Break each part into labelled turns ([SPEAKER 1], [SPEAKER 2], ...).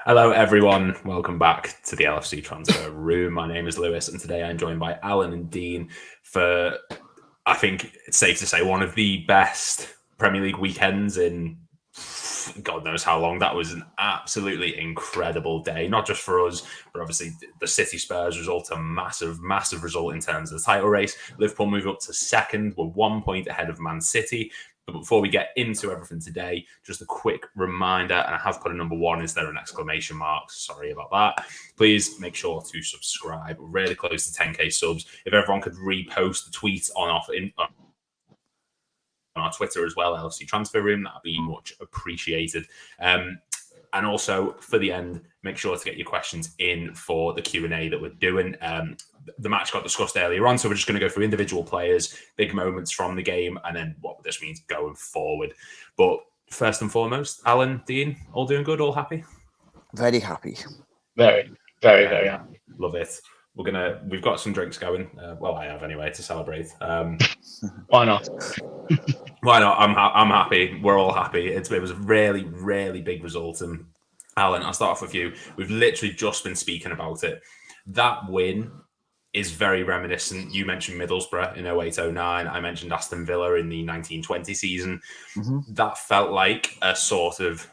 [SPEAKER 1] Hello, everyone. Welcome back to the LFC Transfer Room. My name is Lewis, and today I'm joined by Alan and Dean for, I think it's safe to say, one of the best Premier League weekends in God knows how long. That was an absolutely incredible day, not just for us, but obviously the City Spurs result, a massive, massive result in terms of the title race. Liverpool move up to second. We're 1 point ahead of Man City. But before we get into everything today, just a quick reminder, and I have put a number 1, is there an exclamation mark? Sorry about that. Please make sure to subscribe. We're really close to 10k subs. If everyone could repost the tweets on our Twitter as well, LFC Transfer Room, that'd be much appreciated. And also, for the end, make sure to get your questions in for the Q&A that we're doing. The match got discussed earlier on, so we're just going to go through individual players, big moments from the game, and then what this means going forward. But first and foremost, Alan, Dean, all doing good, all happy?
[SPEAKER 2] Very happy.
[SPEAKER 3] Very, very, very happy.
[SPEAKER 1] Love it. We've got some drinks going. Well, I have anyway, to celebrate.
[SPEAKER 3] Why not?
[SPEAKER 1] Why not? I'm happy. We're all happy. It was a really, really big result. And Alan, I'll start off with you. We've literally just been speaking about it. That win is very reminiscent. You mentioned Middlesbrough in 08-09. I mentioned Aston Villa in the 1920 season. Mm-hmm. That felt like a sort of,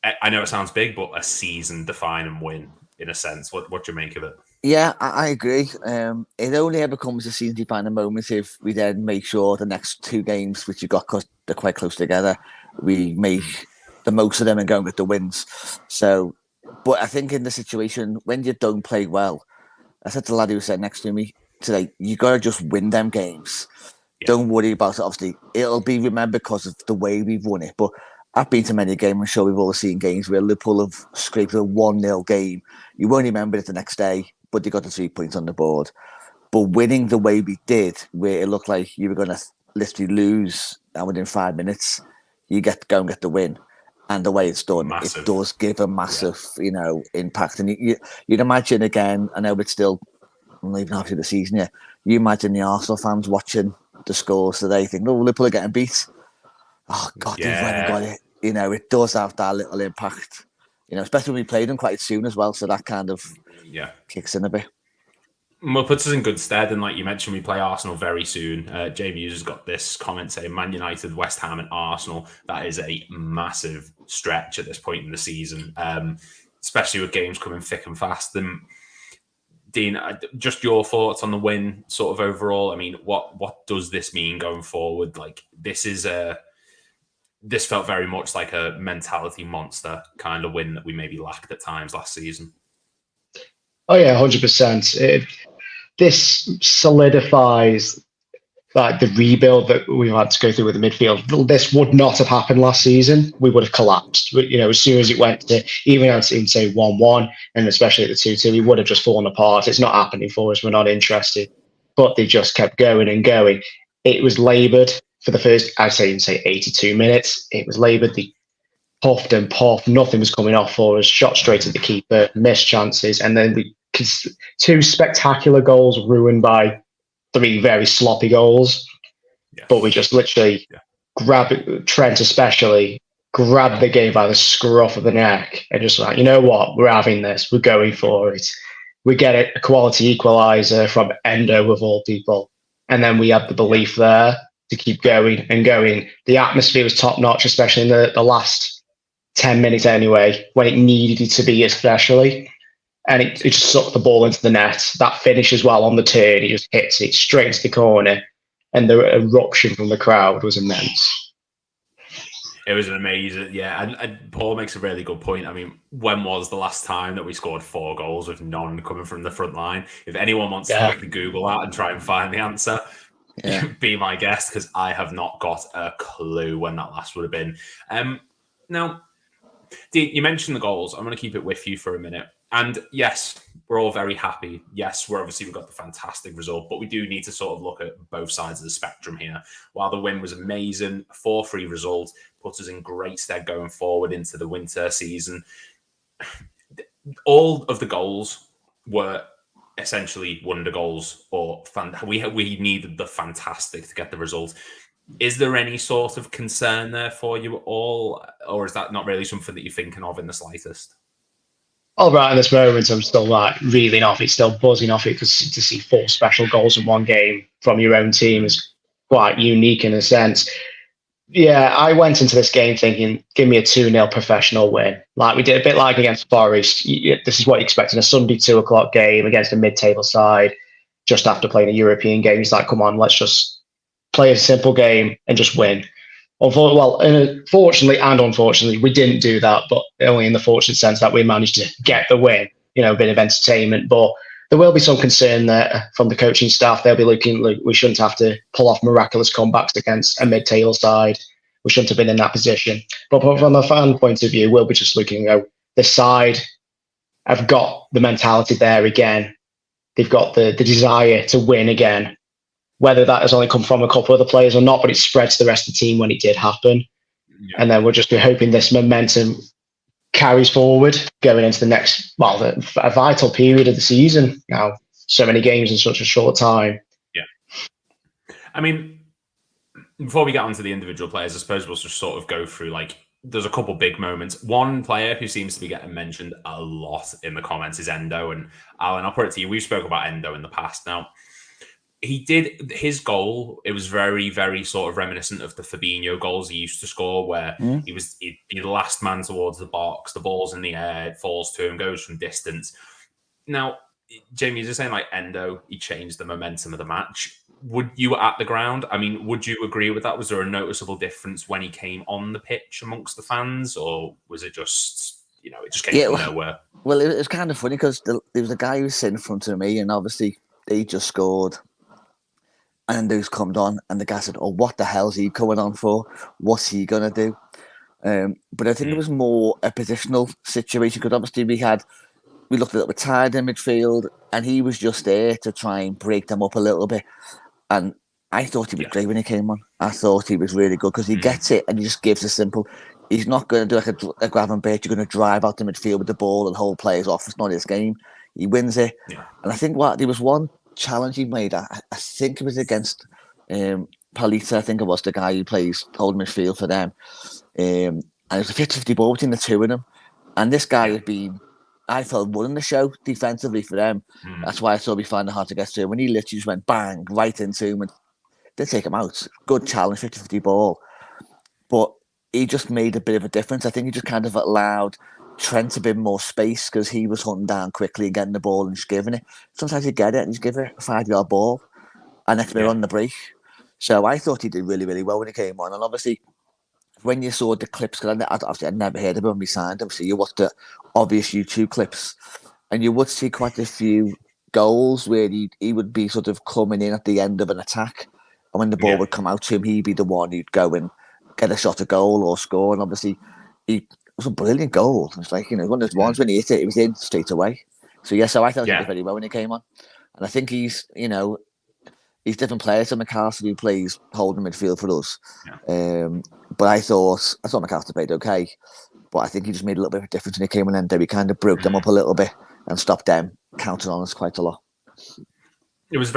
[SPEAKER 1] I know it sounds big, but a season-defining win in a sense. What do you make of it?
[SPEAKER 2] Yeah, I agree. It only ever becomes a season-defining moment if we then make sure the next 2 games, which you've got they're quite close together, we make the most of them and go and get the wins. So, but I think in the situation, when you don't play well, I said to the lad who was sitting next to me today, you got to just win them games. Yeah. Don't worry about it. Obviously, it'll be remembered because of the way we've won it. But I've been to many games. I'm sure we've all seen games where Liverpool have scraped a 1-0 game. You won't remember it the next day, but they got the 3 points on the board. But winning the way we did, where it looked like you were going to literally lose, and within 5 minutes, you go and get the win. And the way it's done, massive. It does give a massive, impact. And you'd imagine again, I know it's still not even halfway the season yet, you imagine the Arsenal fans watching the scores today thinking, oh, Liverpool are getting beat. Oh, God, they've went and got it. It does have that little impact, especially when we played them quite soon as well. So that kind of kicks in a bit.
[SPEAKER 1] Well, puts us in good stead. And like you mentioned, we play Arsenal very soon. Jamie Hughes has got this comment saying Man United, West Ham and Arsenal. That is a massive stretch at this point in the season, especially with games coming thick and fast. And Dean, just your thoughts on the win sort of overall. I mean, what does this mean going forward? Like this felt very much like a mentality monster kind of win that we maybe lacked at times last season.
[SPEAKER 3] Oh yeah, 100%. This solidifies like the rebuild that we had to go through with the midfield. This would not have happened last season. We would have collapsed. As soon as it went to even in say 1-1 and especially at the 2-2, we would have just fallen apart. It's not happening for us. We're not interested. But they just kept going and going. It was laboured for the first, I'd say 82 minutes. It was laboured. They puffed and puffed. Nothing was coming off for us. Shot straight at the keeper. Missed chances. And then 2 spectacular goals ruined by 3 very sloppy goals. Yeah. But we just literally grabbed, Trent especially, grabbed the game by the scruff of the neck and just like, you know what? We're having this. We're going for it. We get it, a quality equaliser from Endo of all people. And then we had the belief there to keep going and going. The atmosphere was top notch, especially in the last 10 minutes anyway, when it needed to be especially. And it just sucked the ball into the net. That finish as well on the turn, he just hits it straight into the corner. And the eruption from the crowd was immense.
[SPEAKER 1] It was an amazing, and Paul makes a really good point. I mean, when was the last time that we scored 4 goals with none coming from the front line? If anyone wants to quickly Google that and try and find the answer, be my guest, because I have not got a clue when that last would have been. Now, Dean, you mentioned the goals. I'm going to keep it with you for a minute. And yes, we're all very happy. Yes, we've got the fantastic result, but we do need to sort of look at both sides of the spectrum here. While the win was amazing, a 4-3 result puts us in great stead going forward into the winter season. All of the goals were essentially wonder goals, or we needed the fantastic to get the result. Is there any sort of concern there for you at all, or is that not really something that you're thinking of in the slightest?
[SPEAKER 3] all right, in this moment, I'm still like reeling off it, still buzzing off it, because to see 4 special goals in one game from your own team is quite unique in a sense. Yeah, I went into this game thinking, give me a 2-0 professional win. Like we did a bit like against Forest. This is what you expect in a Sunday 2 o'clock game against a mid-table side, just after playing a European game. It's like, come on, let's just play a simple game and just win. Fortunately and unfortunately, we didn't do that, but only in the fortunate sense that we managed to get the win, a bit of entertainment. But there will be some concern there from the coaching staff. They'll be looking like we shouldn't have to pull off miraculous comebacks against a mid-table side. We shouldn't have been in that position. But from a fan point of view, we'll be just looking, the side have got the mentality there again. They've got the desire to win again. Whether that has only come from a couple of the players or not, but it spread to the rest of the team when it did happen. Yeah. And then we'll just be hoping this momentum carries forward going into the next, a vital period of the season. Now, so many games in such a short time.
[SPEAKER 1] Yeah. I mean, before we get onto the individual players, I suppose we'll just sort of go through, there's a couple big moments. One player who seems to be getting mentioned a lot in the comments is Endo. And Alan, I'll put it to you. We've spoken about Endo in the past. Now, he did his goal. It was very, very sort of reminiscent of the Fabinho goals he used to score, where he'd be the last man towards the box, the ball's in the air, it falls to him, goes from distance. Now, Jamie, you're just saying Endo, he changed the momentum of the match. You were at the ground. I mean, would you agree with that? Was there a noticeable difference when he came on the pitch amongst the fans, or was it just, it just came from nowhere?
[SPEAKER 2] Well, it was kind of funny because there was a guy who was sitting in front of me, and obviously they just scored. And those come on, and the guy said, "Oh, what the hell's he coming on for? What's he gonna do?" But I think it was more a positional situation because obviously we looked a little bit tired in midfield, and he was just there to try and break them up a little bit. And I thought he was great when he came on. I thought he was really good because he gets it and he just gives a simple. He's not going to do a grab and bait. You're going to drive out the midfield with the ball and hold players off. It's not his game. He wins it, and I think there was one challenge he made. I think it was against Palita. I think it was the guy who plays holding midfield for them. And it was a 50-50 ball between the two of them. And this guy had been, I felt, running the show defensively for them. That's why I thought we found it hard to get to him. When he literally just went bang right into him and didn't take him out. Good challenge, 50-50 ball. But he just made a bit of a difference. I think he just kind of allowed Trent a bit more space because he was hunting down quickly and getting the ball and just giving it. Sometimes you get it and just give it a 5-yard ball and next minute on the break. So I thought he did really, really well when he came on. And obviously, when you saw the clips, because obviously I'd never heard of him when we signed him, so you watched the obvious YouTube clips and you would see quite a few goals where he would be sort of coming in at the end of an attack. And when the ball would come out to him, he'd be the one who'd go and get a shot at goal or score. And obviously, it was a brilliant goal. It's like, one of those ones when he hit it, it was in straight away. So I thought he did very well when he came on. And I think he's different players to McAllister who plays holding midfield for us. But I thought McAllister played okay. But I think he just made a little bit of a difference when he came on and we kind of broke them up a little bit and stopped them counting on us quite a lot.
[SPEAKER 1] It was a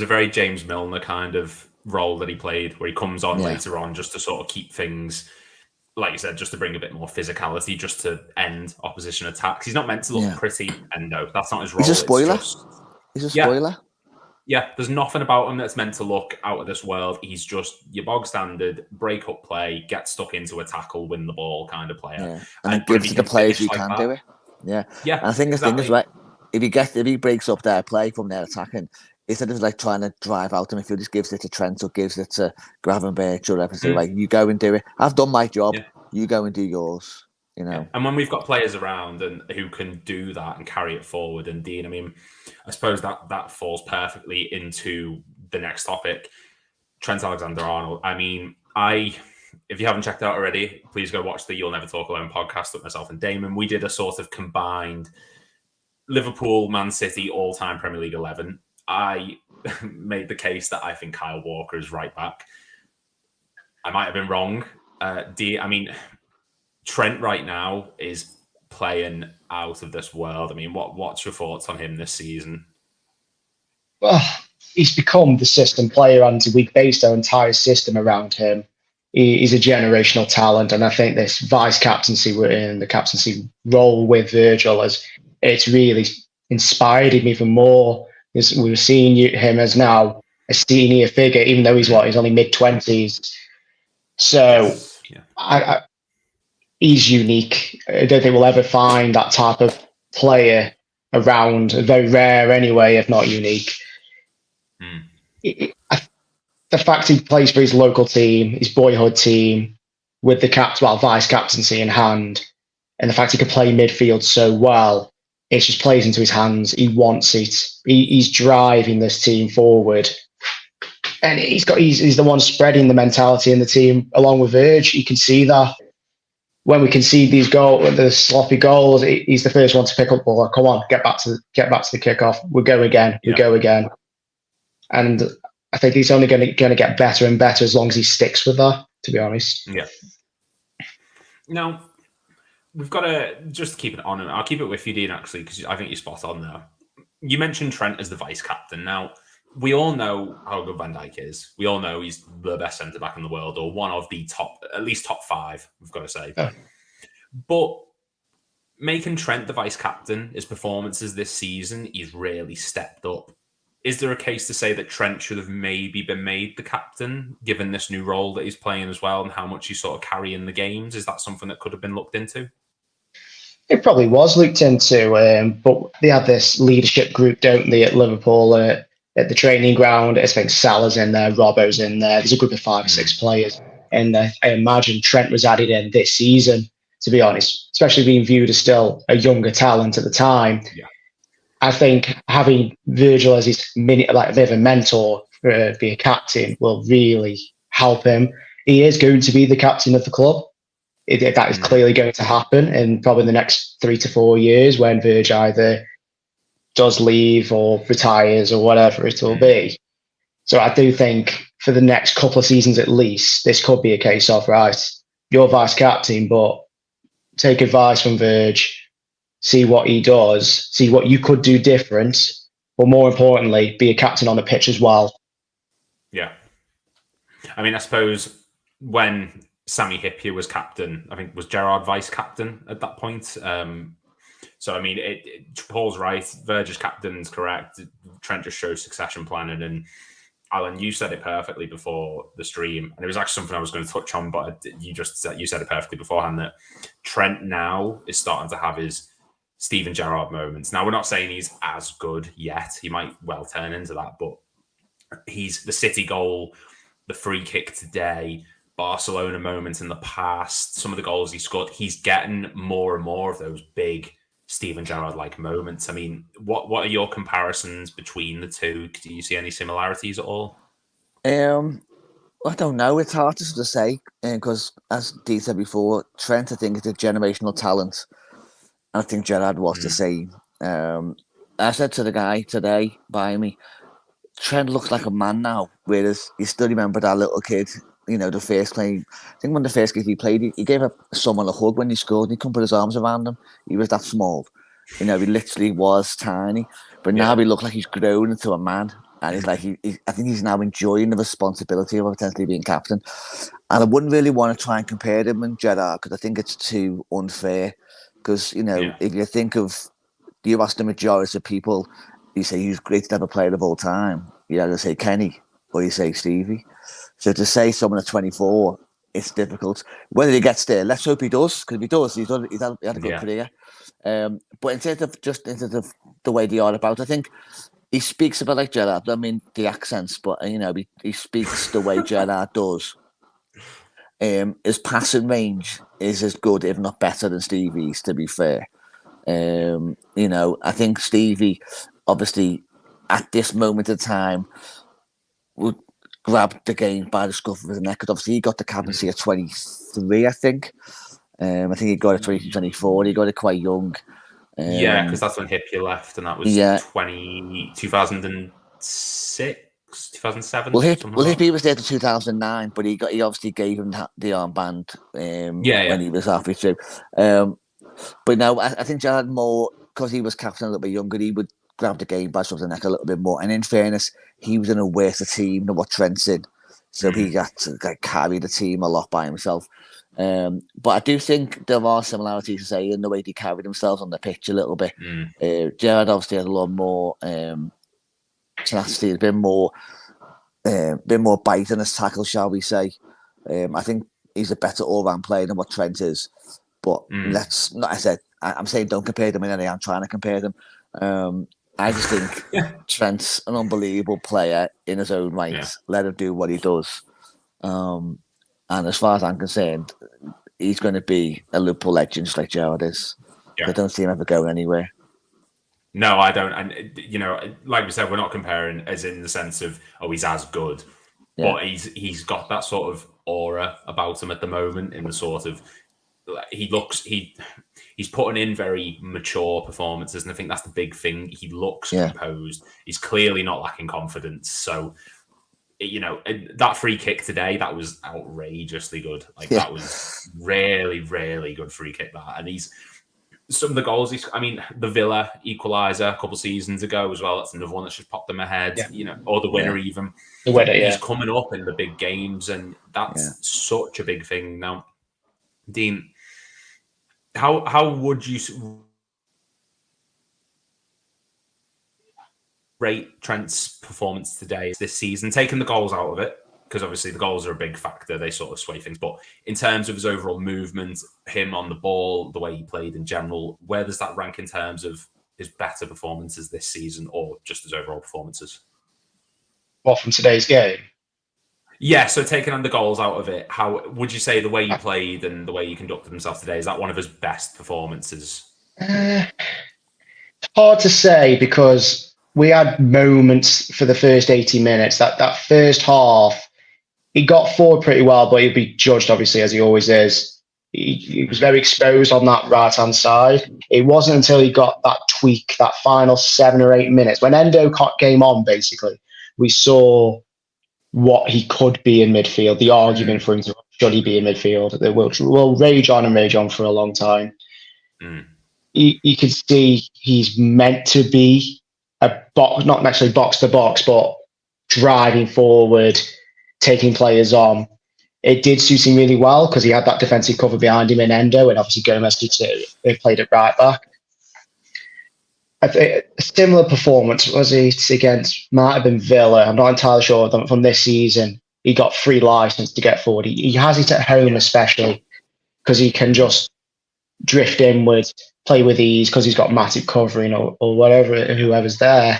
[SPEAKER 1] very James Milner kind of role that he played, where he comes on later on just to sort of keep things, like you said, just to bring a bit more physicality, just to end opposition attacks. He's not meant to look pretty, Endo. That's not his role.
[SPEAKER 2] He's a spoiler. He's a spoiler.
[SPEAKER 1] Yeah, there's nothing about him that's meant to look out of this world. He's just your bog standard, break up play, get stuck into a tackle, win the ball kind of player.
[SPEAKER 2] Yeah. And it gives the players who can do it. Yeah. And I think the thing is, right, if he breaks up their play from their attacking, instead of trying to drive out him, if he just gives it to Trent or gives it to Gravenberch or whatever, say, you go and do it. I've done my job. You go and do yours.
[SPEAKER 1] And when we've got players around and who can do that and carry it forward, and Dean, I mean, I suppose that falls perfectly into the next topic, Trent Alexander-Arnold. I mean, if you haven't checked it out already, please go watch the You'll Never Talk Alone podcast with myself and Damon. We did a sort of combined Liverpool, Man City, all-time Premier League 11. I made the case that I think Kyle Walker is right back. I might have been wrong. Trent right now is playing out of this world. I mean, what's your thoughts on him this season?
[SPEAKER 3] Well, he's become the system player, and we've based our entire system around him. he's a generational talent, and I think this vice captaincy in the captaincy role with Virgil it's really inspired him even more. Because we were seeing him as now a senior figure, even though he's only mid-20s. So he's unique. I don't think we'll ever find that type of player around. Very rare anyway, if not unique. The fact he plays for his local team, his boyhood team, with the vice captaincy in hand, and the fact he can play midfield so well, it just plays into his hands. He wants it. He's driving this team forward, and he's the one spreading the mentality in the team along with Virg. You can see that when we concede these the sloppy goals, he's the first one to pick up the ball. Come on, get back to the kickoff. We go again. We go again, and I think he's only going to get better and better as long as he sticks with that, to be honest.
[SPEAKER 1] Yeah. Now, we've got to just keep it on. I'll keep it with you, Dean, actually, because I think you're spot on there. You mentioned Trent as the vice captain. Now, we all know how good Van Dijk is. We all know he's the best centre-back in the world, or one of the at least top 5, we've got to say. Oh. But making Trent the vice captain, his performances this season, he's really stepped up. Is there a case to say that Trent should have maybe been made the captain, given this new role that he's playing as well, and how much he's sort of carrying the games? Is that something that could have been looked into?
[SPEAKER 3] It probably was looked into, but they have this leadership group, don't they, at Liverpool, at the training ground. I think Salah's in there, Robbo's in there. There's a group of 5 or 6 players. And I imagine Trent was added in this season, to be honest, especially being viewed as still a younger talent at the time. Yeah. I think having Virgil as his a bit of a mentor, be a captain, will really help him. He is going to be the captain of the club. That is clearly going to happen in probably the next 3 to 4 years when Virg either does leave or retires or whatever it will be. So I do think for the next couple of seasons at least, this could be a case of, right, you're vice captain, but take advice from Virg, see what he does, see what you could do different, but more importantly, be a captain on the pitch as well.
[SPEAKER 1] Yeah. I mean, I suppose when Sami Hyypiä was captain, I think was Gerrard vice captain at that point. So, I mean, Paul's right. Virgil's captain's correct. Trent just shows succession planning. And Alan, you said it perfectly before the stream. And it was actually something I was going to touch on, but you said it perfectly beforehand, that Trent now is starting to have his Steven Gerrard moments. Now, we're not saying he's as good yet. He might well turn into that, but he's the City goal, the free kick today, Barcelona moments in the past, some of the goals he scored. He's getting more and more of those big Steven Gerrard-like moments. I mean, what are your comparisons between the two? Do you see any similarities at all?
[SPEAKER 2] I don't know. It's hard to sort of say because, as Dee said before, Trent, I think, is a generational talent. I think Gerrard was the same. I said to the guy today by me, Trent looks like a man now, whereas you still remember that little kid, you know, the first game. I think one of the first games he played, he gave someone a hug when he scored, and he couldn't put his arms around him. He was that small. You know, he literally was tiny. But now he looks like he's grown into a man. And he's like, I think he's now enjoying the responsibility of potentially being captain. And I wouldn't really want to try and compare him and Gerrard because I think it's too unfair. Because, you know, if you think of, you ask the majority of people, you say who's greatest ever player of all time, you either say Kenny or you say Stevie. So to say someone at 24, it's difficult. Whether he gets there, let's hope he does, because if he does, he had a good career. But in terms of the way they are about, I think he speaks a bit like Gerrard. I mean, the accents, but, you know, he speaks the way Gerrard does. His passing range is as good, if not better, than Stevie's, to be fair. You know, I think Stevie, obviously, at this moment of time, would grab the game by the scruff of his neck. Because obviously, he got the captaincy at 23, I think. I think he got it 23, 24. He got it quite young.
[SPEAKER 1] Yeah, because that's when Hyypiä left, and that was 2006. 2007.
[SPEAKER 2] Well, Hyypiä was there to 2009, but he obviously gave him the armband when he was halfway through. But no, I think Gerrard more, because he was captain a little bit younger, he would grab the game by the neck a little bit more. And in fairness, he was in a worse team than what Trent's in. So he had to carry the team a lot by himself. But I do think there are similarities to say in the way they carried themselves on the pitch a little bit. Gerrard obviously had a lot more tenacity, a bit more bite in his tackle, shall we say. I think he's a better all-round player than what Trent is. But let's not. I'm saying don't compare them in any. I'm trying to compare them. I just think Trent's an unbelievable player in his own right. Yeah. Let him do what he does. And as far as I'm concerned, he's going to be a Liverpool legend, just like Gerrard is. Yeah. I don't see him ever going anywhere.
[SPEAKER 1] No, I don't. And, you know, like we said, we're not comparing as in the sense of, he's as good. Yeah. But he's got that sort of aura about him at the moment in the sort of, he's putting in very mature performances. And I think that's the big thing. He looks composed. He's clearly not lacking confidence. So, you know, that free kick today, that was outrageously good. That was really, really good free kick, that. And some of the goals, the Villa equaliser a couple of seasons ago as well. That's another one that's just popped them ahead, you know, or the winner even.
[SPEAKER 3] The winner,
[SPEAKER 1] He's coming up in the big games, and that's such a big thing. Now, Dean, how would you rate Trent's performance today, this season, taking the goals out of it? Because obviously the goals are a big factor. They sort of sway things. But in terms of his overall movement, him on the ball, the way he played in general, where does that rank in terms of his better performances this season, or just his overall performances?
[SPEAKER 3] What, from today's game?
[SPEAKER 1] Yeah, so taking on the goals out of it, how would you say the way he played and the way he conducted himself today, is that one of his best performances?
[SPEAKER 3] It's hard to say, because we had moments for the first 80 minutes. That first half, he got forward pretty well, but he'd be judged, obviously, as he always is. He was very exposed on that right-hand side. It wasn't until he got that tweak, that final 7 or 8 minutes, when Endo came on, basically, we saw what he could be in midfield, the argument for him to should he be in midfield. They will rage on for a long time. You can see he's meant to be not necessarily box to box, but driving forward, taking players on. It did suit him really well, because he had that defensive cover behind him in Endo, and obviously Gomez they played it right back. I think a similar performance was it against, might have been Villa. I'm not entirely sure from this season. He got free license to get forward. He has it at home, especially because he can just drift inward, play with ease, because he's got Matip covering or whatever, whoever's there.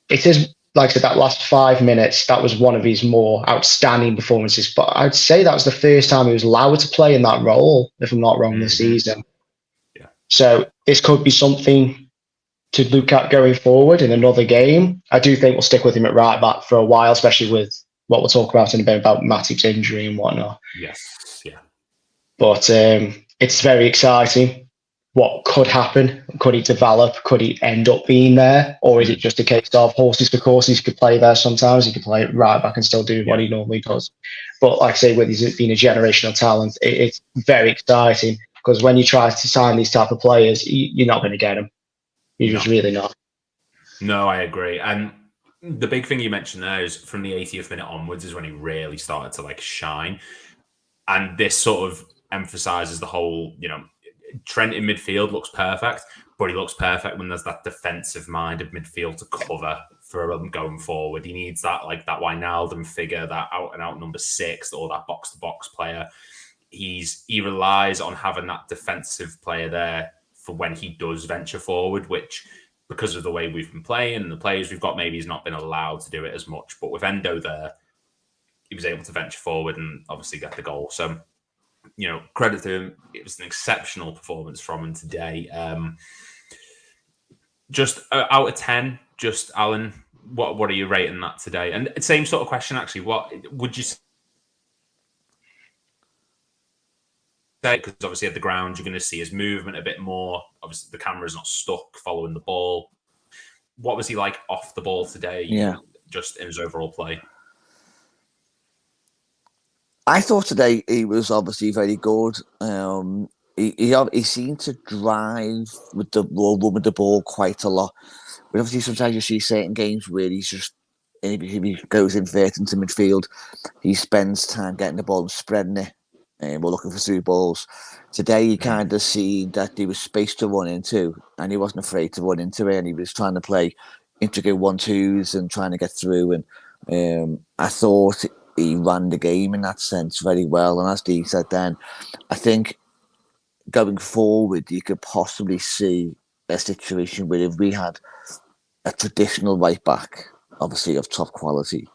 [SPEAKER 3] It is, like I said, that last 5 minutes, that was one of his more outstanding performances. But I'd say that was the first time he was allowed to play in that role, if I'm not wrong, this season. Yeah. So this could be something to look at going forward in another game. I do think we'll stick with him at right back for a while, especially with what we'll talk about in a bit about Matip's injury and whatnot.
[SPEAKER 1] Yes, yeah.
[SPEAKER 3] But it's very exciting. What could happen? Could he develop? Could he end up being there? Or is it just a case of horses for courses? He could play there sometimes. He could play right back and still do what he normally does. But like I say, with his being a generational talent, it's very exciting, because when you try to sign these type of players, you're not going to get them. You're just really not.
[SPEAKER 1] No, I agree. And the big thing you mentioned there is from the 80th minute onwards is when he really started to shine. And this sort of emphasizes the whole, you know, Trent in midfield looks perfect, but he looks perfect when there's that defensive mind of midfield to cover for him going forward. He needs that, that Wijnaldum figure, that out and out number 6, or that box to box player. He relies on having that defensive player there for when he does venture forward, which, because of the way we've been playing and the players we've got, maybe he's not been allowed to do it as much. But with Endo there, he was able to venture forward and obviously get the goal. So, you know, credit to him. It was an exceptional performance from him today. Just out of 10, just Alan, what are you rating that today? And same sort of question, actually. What would you say? Because obviously at the ground, you're going to see his movement a bit more. Obviously, the camera's not stuck following the ball. What was he like off the ball today?
[SPEAKER 2] Yeah.
[SPEAKER 1] Just in his overall play.
[SPEAKER 2] I thought today he was obviously very good. He seemed to drive with the ball quite a lot. But obviously, sometimes you see certain games where he's just he goes inverted into midfield. He spends time getting the ball and spreading it, and we're looking for through balls. Today, you kind of see that there was space to run into, and he wasn't afraid to run into it, and he was trying to play intricate 1-2s and trying to get through. And I thought he ran the game in that sense very well. And as Dee said then, I think going forward, you could possibly see a situation where if we had a traditional right back, obviously of top quality,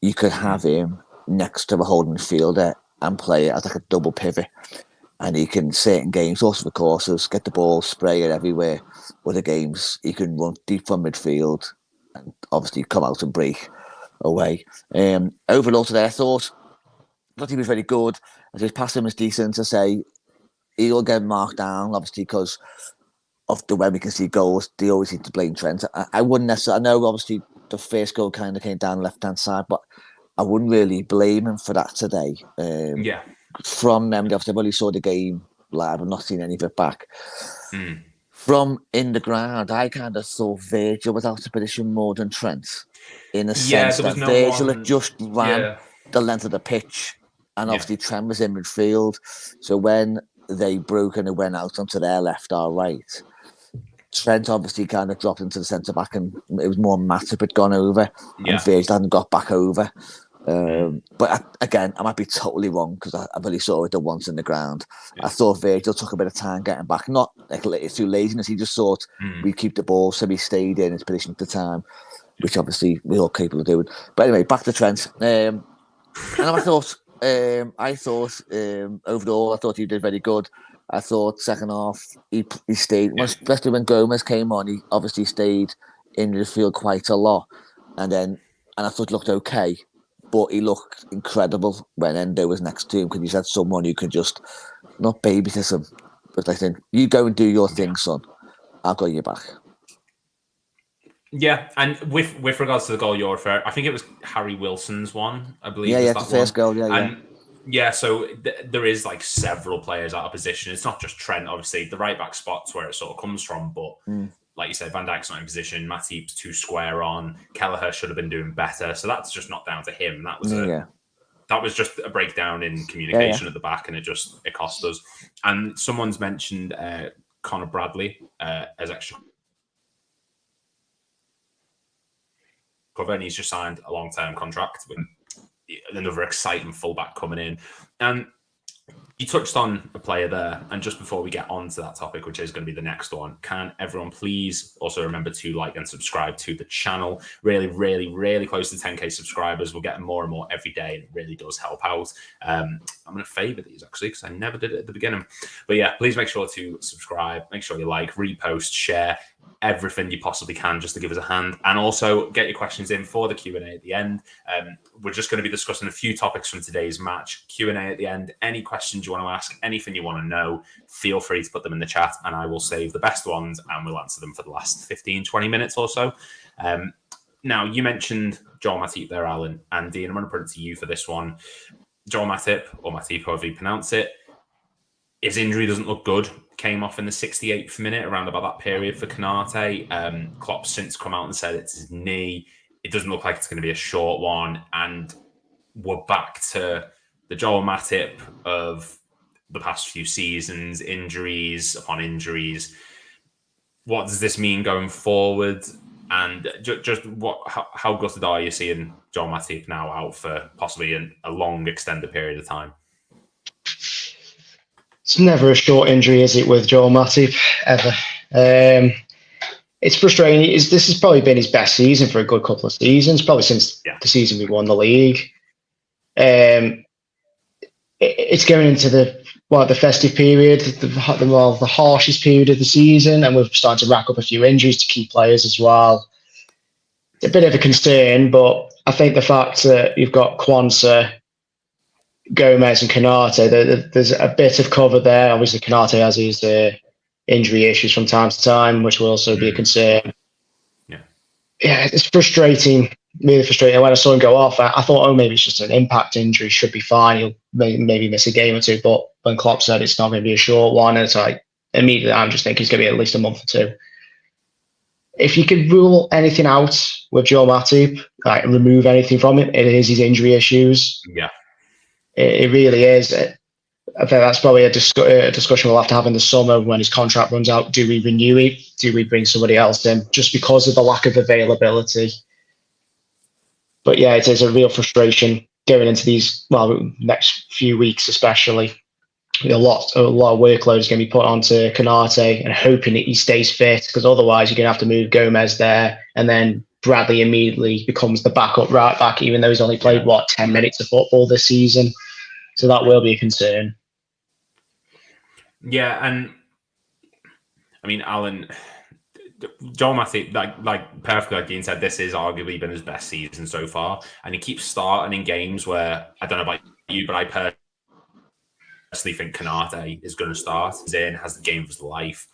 [SPEAKER 2] you could have him next to a holding midfielder and play it as like a double pivot. And he can, certain games, also the courses, get the ball, spray it everywhere. Other games, he can run deep from midfield and obviously come out and break away. Overall today, I thought he was very good. I his passing was decent. To say he'll get marked down, obviously, because of the way we can see goals. They always need to blame Trent. I wouldn't necessarily. I know, obviously, the first goal kind of came down the left-hand side, but I wouldn't really blame him for that today. From memory, obviously, I've only saw the game live. I've not seen any of it back. From in the ground, I kind of thought Virgil was out of position more than Trent, in a sense that Virgil had just ran the length of the pitch, and obviously Trent was in midfield. So when they broke and it went out onto their left or right, Trent obviously kind of dropped into the centre back, and it was more Matip had gone over, and Virgil hadn't got back over. But again, I might be totally wrong because I've only saw it the once in the ground. I thought Virgil took a bit of time getting back, not like through laziness. He just thought we'd keep the ball, so he stayed in his position at the time, which obviously we're all capable of doing. But anyway, back to Trent. And I thought overall, I thought he did very good. I thought second half he stayed, especially when Gomez came on. He obviously stayed in the field quite a lot, and I thought he looked okay. But he looked incredible when Endo was next to him because he's had someone who can just not babysit him, but I think you go and do your thing, son. I'll got you back.
[SPEAKER 1] Yeah, and with regards to the goal you're referring, I think it was Harry Wilson's one, I believe.
[SPEAKER 2] Yeah, the first goal.
[SPEAKER 1] So there is like several players out of position. It's not just Trent, obviously. The right back spot's where it sort of comes from, but. Like you said, Van Dijk's not in position. Matip's too square on. Kelleher should have been doing better. So that's just not down to him. That was just a breakdown in communication at the back, and it cost us. And someone's mentioned Connor Bradley as extra cover, and he's just signed a long-term contract with another exciting fullback coming in. And you touched on a player there, and just before we get on to that topic, which is going to be the next one, can everyone please also remember to like and subscribe to the channel? Really, really, really close to 10k subscribers. We're getting more and more every day, and it really does help out. I'm going to favour these, actually, because I never did it at the beginning. But yeah, please make sure to subscribe. Make sure you like, repost, share, everything you possibly can just to give us a hand. And also get your questions in for the Q&A at the end. We're just going to be discussing a few topics from today's match. Q&A at the end. Any questions you want to ask, anything you want to know, feel free to put them in the chat, and I will save the best ones and we'll answer them for the last 15, 20 minutes or so. Now, you mentioned Joel Matip there, Alan, and Dean, I'm going to put it to you for this one. Joel Matip, or Matip, however you pronounce it, his injury doesn't look good. Came off in the 68th minute, around about that period for Konate. Klopp's since come out and said it's his knee. It doesn't look like it's going to be a short one. And we're back to the Joel Matip of the past few seasons, injuries upon injuries. What does this mean going forward? And how gutted are you seeing Joel Matip now out for possibly a long, extended period of time?
[SPEAKER 3] It's never a short injury, is it, with Joel Matip, ever? It's frustrating. This has probably been his best season for a good couple of seasons, probably since the season we won the league. It's going into the festive period, the harshest period of the season, and we're starting to rack up a few injuries to key players as well. It's a bit of a concern, but I think the fact that you've got Kwanzaa, Gomez and Konate, there's a bit of cover there. Obviously, Konate has his injury issues from time to time, which will also be a concern. Yeah, it's frustrating, really frustrating. When I saw him go off, I thought, maybe it's just an impact injury, should be fine. He'll maybe miss a game or two. But when Klopp said it's not going to be a short one, it's like, immediately I'm just thinking he's going to be at least a month or two. if you could rule anything out with Joe Matip, like remove anything from it, it is his injury issues.
[SPEAKER 1] Yeah.
[SPEAKER 3] It really is. I think that's probably a discussion we'll have to have in the summer when his contract runs out. Do we renew it? Do we bring somebody else in? Just because of the lack of availability. But yeah, it is a real frustration going into these, next few weeks especially. A lot of workload is going to be put onto Konate and hoping that he stays fit, because otherwise you're going to have to move Gomez there, and then Bradley immediately becomes the backup right back, even though he's only played 10 minutes of football this season. So that will be a concern.
[SPEAKER 1] Yeah, and I mean, Alan, Joel Matip, like perfectly like Dean said, this has arguably been his best season so far, and he keeps starting in games where, I don't know about you, but I personally think Konate is going to start. He's in, has the game of his life.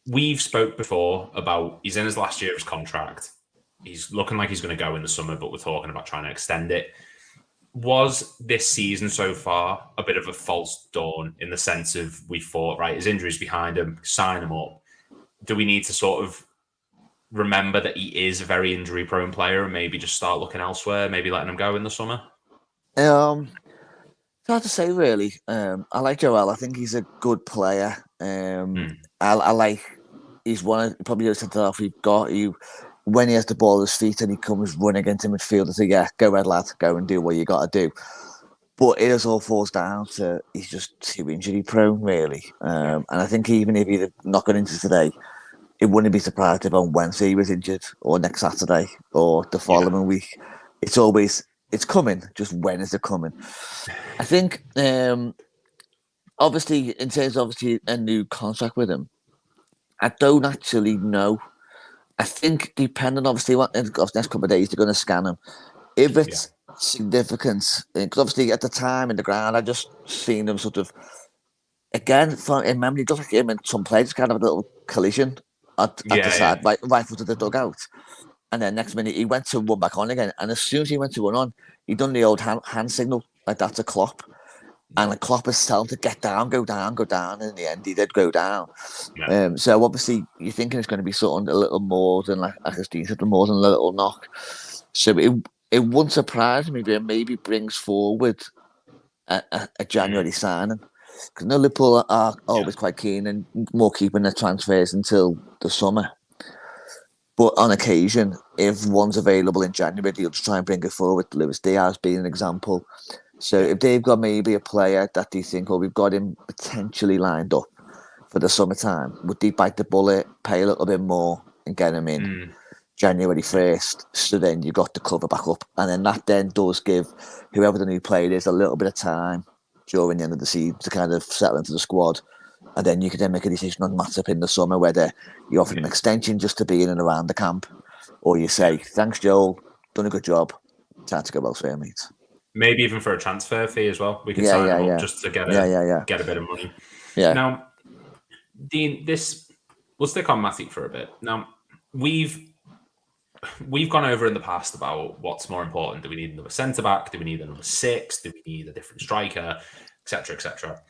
[SPEAKER 1] We've spoke before about he's in his last year of his contract. He's looking like he's going to go in the summer, but we're talking about trying to extend it. Was this season so far a bit of a false dawn in the sense of we thought, right, his injury's behind him, sign him up? Do we need to sort of remember that he is a very injury-prone player and maybe just start looking elsewhere, maybe letting him go in the summer?
[SPEAKER 2] It's hard to say, really. I like Joel. I think he's a good player. I like, he's one of probably the centre half we've got. When he has the ball at his feet and he comes running into midfield, I say, yeah, go red lad, go and do what you got to do. But it just all falls down to he's just too injury prone, really. And I think even if he'd not gone into today, it wouldn't be surprised if on Wednesday he was injured, or next Saturday, or the following week. It's coming, just when is it coming? I think, obviously, in terms of a new contract with him, I don't actually know. I think, depending, obviously, what in the next couple of days, they're going to scan him. If it's significant, because obviously at the time in the ground, I just seen them sort of, again, in memory, just like him and some players, kind of a little collision at the side, right foot of the dugout. And then next minute, he went to run back on again. And as soon as he went to run on, he done the old hand signal, like that to Klopp. And the Klopp is telling him to get down, go down, go down. And in the end, he did go down. Yeah. So obviously, you're thinking it's going to be something a little more than, like Steve said, more than a little knock. So it wouldn't surprise me if it maybe brings forward a January signing. Because Liverpool are always quite keen and more keeping their transfers until the summer. But on occasion, if one's available in January, they'll just try and bring it forward. Luis Diaz being an example. So if they've got maybe a player that they think, we've got him potentially lined up for the summertime, would they bite the bullet, pay a little bit more and get him in January 1st? So then you've got the cover back up. And then that then does give whoever the new player is a little bit of time during the end of the season to kind of settle into the squad. And then you can then make a decision on Matip in the summer, whether you offer an extension just to be in and around the camp, or you say, thanks, Joel, done a good job, time to go elsewhere, mate.
[SPEAKER 1] Maybe even for a transfer fee as well. We can sign him up just to get a bit of money. Yeah. Now, Dean, we'll stick on Matip for a bit. Now, we've gone over in the past about what's more important. Do we need another centre-back? Do we need another 6? Do we need a different striker? Etc., etc.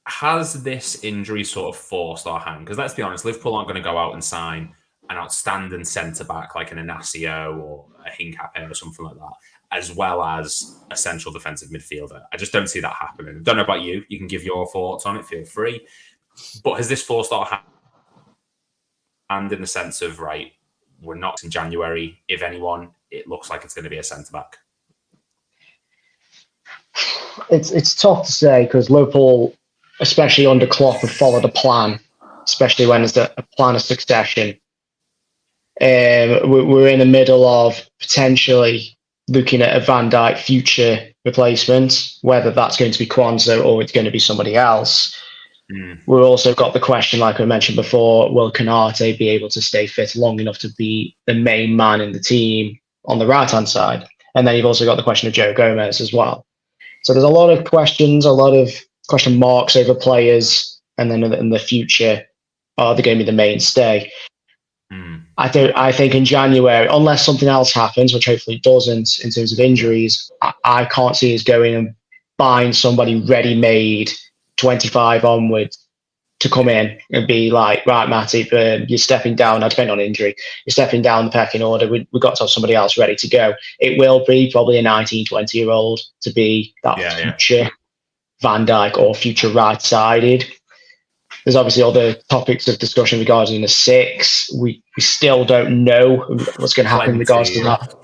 [SPEAKER 1] Has this injury sort of forced our hand? Because let's be honest, Liverpool aren't going to go out and sign an outstanding centre-back like an Inacio or a Hincapié or something like that, as well as a central defensive midfielder. I just don't see that happening. I don't know about you. You can give your thoughts on it, feel free. But has this forced our hand in the sense of, right, we're not in January. If anyone, it looks like it's going to be a centre-back.
[SPEAKER 3] It's tough to say because Liverpool, especially under Klopp, have followed a plan, especially when it's a plan of succession. We're in the middle of potentially looking at a Van Dijk future replacement, whether that's going to be Kwanzaa or it's going to be somebody else. We've also got the question, like I mentioned before, will Konate be able to stay fit long enough to be the main man in the team on the right-hand side? And then you've also got the question of Joe Gomez as well. So there's a lot of questions, a lot of question marks over players, and then in the future, are they going to be the mainstay? I think in January, unless something else happens, which hopefully it doesn't in terms of injuries, I can't see us going and buying somebody ready-made 25 onwards to come in and be like, right, Matip, you're stepping down. Now, depending on injury, you're stepping down the pecking order. We've got to have somebody else ready to go. It will be probably a 19, 20-year-old to be that future Van Dijk or future right-sided. There's obviously other topics of discussion regarding the 6. We still don't know what's going to happen in regards to that.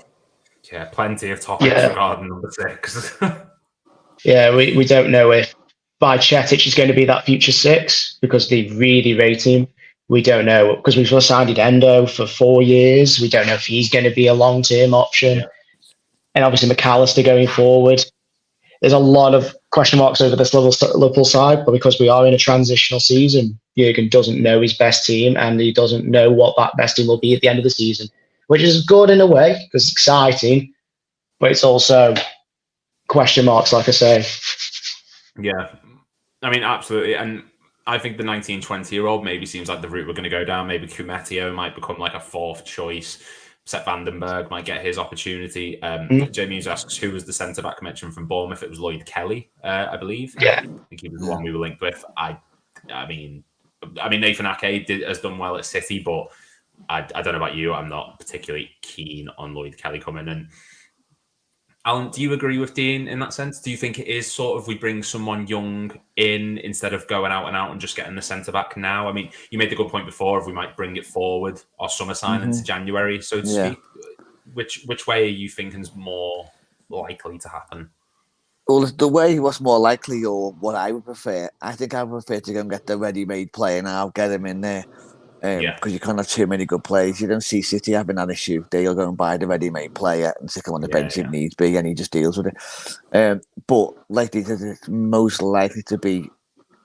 [SPEAKER 1] Yeah, plenty of topics regarding number 6.
[SPEAKER 3] Yeah, we don't know if Bajcetic is going to be that future 6 because they really rate him. We don't know because we've signed Endo for 4 years. We don't know if he's going to be a long-term option. Yeah. And obviously McAllister going forward. There's a lot of question marks over this Liverpool side, but because we are in a transitional season, Jurgen doesn't know his best team and he doesn't know what that best team will be at the end of the season, which is good in a way because it's exciting, but it's also question marks, like I say.
[SPEAKER 1] Yeah, I mean, absolutely. And I think the 19, 20-year-old maybe seems like the route we're going to go down. Maybe Kumetio might become like a 4th choice. Sepp Vandenberg might get his opportunity. Jamie asks, who was the centre-back mentioned from Bournemouth? It was Lloyd Kelly, I believe.
[SPEAKER 3] Yeah.
[SPEAKER 1] I think he was the one we were linked with. I mean, Nathan Ake has done well at City, but I don't know about you. I'm not particularly keen on Lloyd Kelly coming in. Alan, do you agree with Dean in that sense? Do you think it is sort of we bring someone young in instead of going out and just getting the centre-back now? I mean, you made the good point before, if we might bring it forward, our summer signing to January, so to speak. Which way are you thinking is more likely to happen?
[SPEAKER 2] Well, the way what's more likely or what I would prefer, I think I would prefer to go and get the ready-made player now, get him in there. Because you can't have too many good players. You don't see City having that issue. They'll go and buy the ready-made player and stick him on the bench if needs be, and he just deals with it. But like they said, it's most likely to be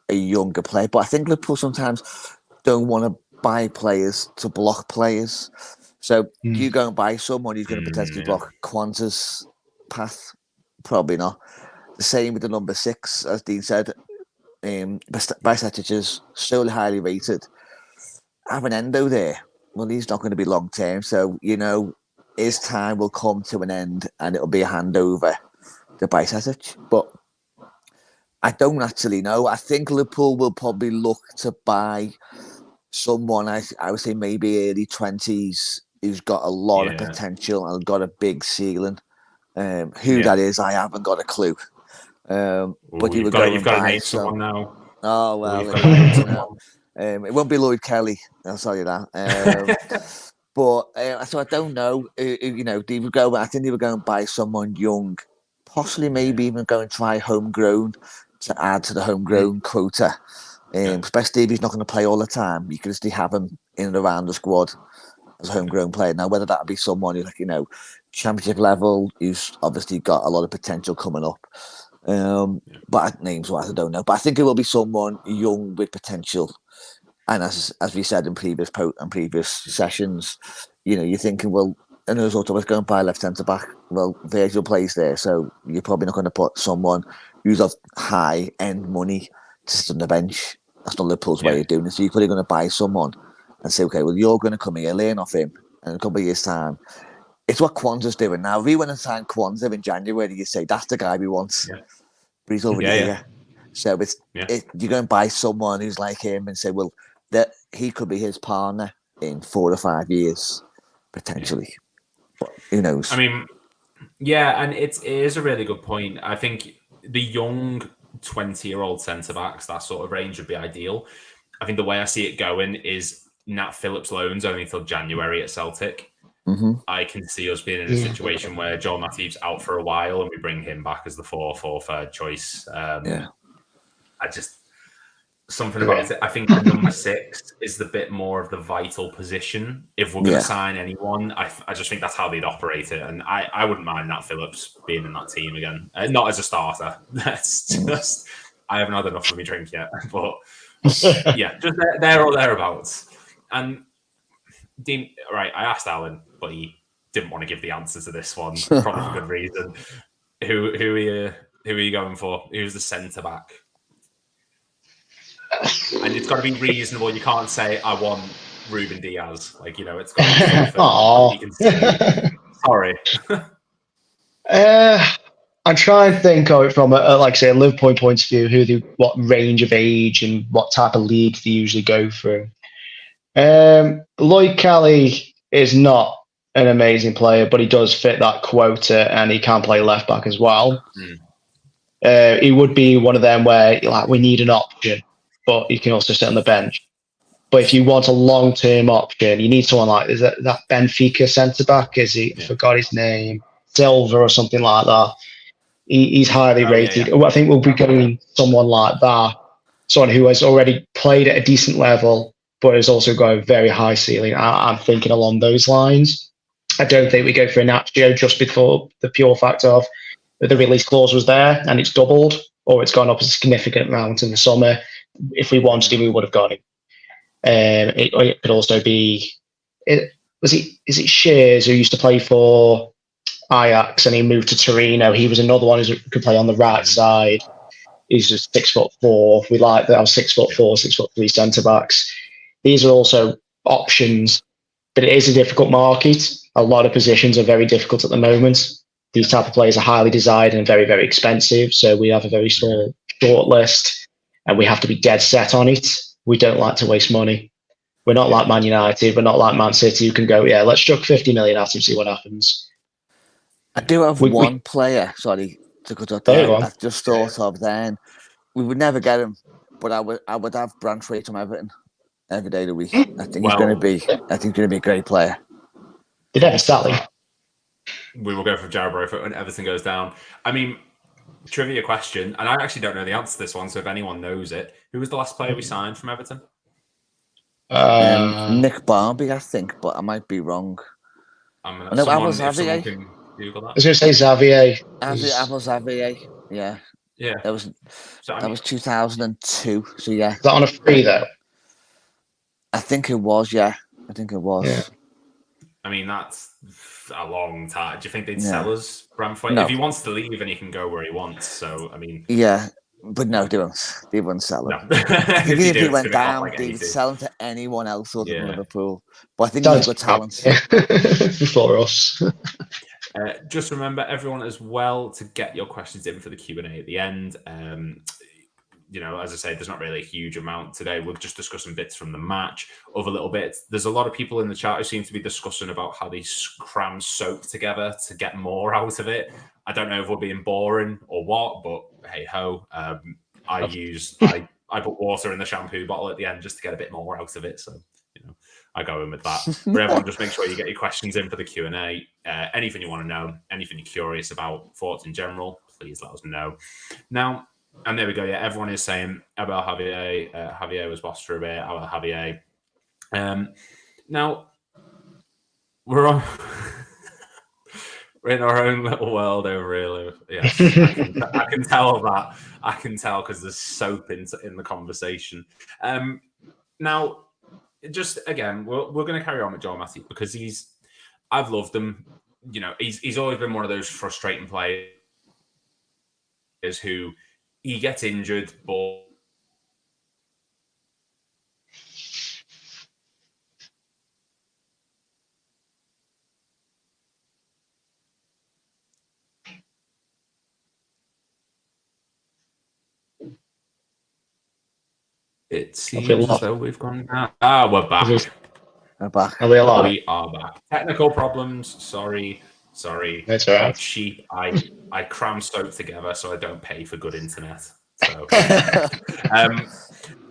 [SPEAKER 2] a younger player. But I think Liverpool sometimes don't want to buy players to block players. So you go and buy someone who's going to potentially block Kwanzaa's path? Probably not. The same with the number 6, as Dean said. Bajcetic is so highly rated. Have an Endo there. Well, he's not going to be long term, so his time will come to an end, and it'll be a handover to Bajcetic. But I don't actually know. I think Liverpool will probably look to buy someone. I would say maybe early 20s who's got a lot of potential and got a big ceiling. Who that is, I haven't got a clue. But
[SPEAKER 1] you've got to name someone now.
[SPEAKER 2] Oh well. It won't be Lloyd Kelly, I'll tell you that. But so I don't know. They would go. I think they would go and buy someone young, possibly maybe even go and try homegrown to add to the homegrown quota. Especially if he's not going to play all the time, you can just have him in and around the squad as a homegrown player. Now, whether that would be someone who's championship level, who's obviously got a lot of potential coming up. But names wise, I don't know. But I think it will be someone young with potential. And as we said in previous sessions, you're thinking, well, and there's also going to buy left centre back. Well, Virgil plays there, so you're probably not going to put someone who's of high end money to sit on the bench. That's not Liverpool's way of doing it. So you're probably going to buy someone and say, okay, well, you're going to come here, learn off him, and in a couple of years' time. It's what Kwanzaa's doing now. If we went and signed Kwanzaa in January, you say that's the guy we want, but he's already here. So you go and buy someone who's like him and say, well, that he could be his partner in 4 or 5 years, potentially. But who knows?
[SPEAKER 1] I mean, and it is a really good point. I think the young 20-year-old centre-backs, that sort of range would be ideal. I think the way I see it going is Nat Phillips' loans only until January at Celtic. I can see us being in a situation where Joel Matip's out for a while and we bring him back as the 4th or 3rd choice. Something about it. I think the number 6 is the bit more of the vital position. If we're going to sign anyone, I just think that's how they'd operate it. And I wouldn't mind Nat Phillips being in that team again. Not as a starter. That's just, I haven't had enough of my drink yet. But just there or thereabouts. And Dean, right, I asked Alan, but he didn't want to give the answer to this one, probably for good reason. Who are you going for? Who's the centre back? And it's got to be reasonable. You can't say I want Ruben Diaz. It's got to be something you can say. Sorry.
[SPEAKER 3] I'm trying to think of it from like I say, a Liverpool point of view, what range of age and what type of league they usually go through. Lloyd Kelly is not an amazing player, but he does fit that quota, and he can play left back as well. He would be one of them where like we need an option, but he can also sit on the bench. But if you want a long-term option, you need someone like that Benfica centre back. Is he? I forgot his name, Silva or something like that. He's highly rated.
[SPEAKER 1] Yeah.
[SPEAKER 3] I think we'll be going someone like that, someone who has already played at a decent level, but has also got a very high ceiling. I'm thinking along those lines. I don't think we go for Inacio just before the pure fact of the release clause was there and it's doubled, or it's gone up a significant amount in the summer. If we wanted to, we would have got it. It could also be, is it Shears who used to play for Ajax and he moved to Torino? He was another one who could play on the right side. He's just 6'4". We like that. I was 6'4", 6'3" centre backs. These are also options, but it is a difficult market. A lot of positions are very difficult at the moment. These type of players are highly desired and very, very expensive. So we have a very small short list, and we have to be dead set on it. We don't like to waste money. We're not like Man United. We're not like Man City who can go, yeah, let's chuck 50 million at him, see what happens.
[SPEAKER 2] I do have one player, sorry, to cut off there. I just thought of then. We would never get him, but I would have Branthwaite from Everton every day of the week. I think he's going to be a great player.
[SPEAKER 3] Did ever Sally?
[SPEAKER 1] We will go for Jarrod Braithwaite when everything goes down. I mean, trivia question, and I actually don't know the answer to this one, so if anyone knows it, who was the last player we signed from Everton?
[SPEAKER 2] Nick Barbie, I think, but I might be wrong.
[SPEAKER 1] Someone can Google that.
[SPEAKER 3] I was going to say Xavier.
[SPEAKER 2] Xavier, yeah.
[SPEAKER 1] Yeah.
[SPEAKER 2] That was 2002, so yeah.
[SPEAKER 3] Is that on a free, though?
[SPEAKER 2] I think it was, yeah. I think it was.
[SPEAKER 3] Yeah.
[SPEAKER 1] I mean, that's a long time. Do you think they'd sell us, Branthwaite?
[SPEAKER 2] No.
[SPEAKER 1] If he wants to leave, and he can go where he wants. So, I mean...
[SPEAKER 2] Yeah, but no, they wouldn't sell him.
[SPEAKER 1] No.
[SPEAKER 2] Even if he went down, they would sell him to anyone else other than Liverpool. But I think he's got talent.
[SPEAKER 3] Before us.
[SPEAKER 1] Just remember, everyone, as well, to get your questions in for the Q&A at the end. As I say, there's not really a huge amount today. We'll just discuss some bits from the match, other little bits. There's a lot of people in the chat who seem to be discussing about how they cram soap together to get more out of it. I don't know if we're being boring or what, but hey ho. I put water in the shampoo bottle at the end just to get a bit more out of it. So, I go in with that. But everyone, just make sure you get your questions in for the Q&A. Anything you want to know, anything you're curious about, thoughts in general, please let us know. Now, and there we go. Yeah, everyone is saying Abel Javier. Javier was boss for a bit. Abel Javier. Now, we're in our own little world over here. Yeah, I can tell that. I can tell because there's soap in the conversation. Now, just again, we're going to carry on with Joel Matip because I've loved him. He's always been one of those frustrating players who he gets injured, but it seems as though we've gone down. We're back.
[SPEAKER 2] We're back.
[SPEAKER 3] Are we alive?
[SPEAKER 1] We are back. Technical problems. Sorry.
[SPEAKER 3] That's all right.
[SPEAKER 1] I'm cheap. I cram soap together so I don't pay for good internet. So,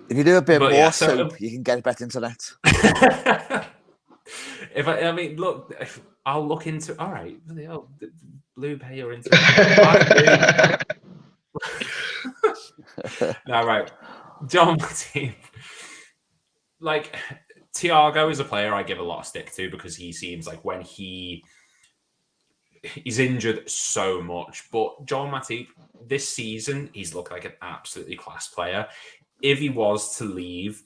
[SPEAKER 2] if you do a bit more soap, you can get better internet.
[SPEAKER 1] I'll look into. All right, Blue, pay your internet. No, right. John Matip. Like, Thiago is a player I give a lot of stick to because he seems like when he's injured so much. But John Matip, this season, he's looked like an absolutely class player. If he was to leave,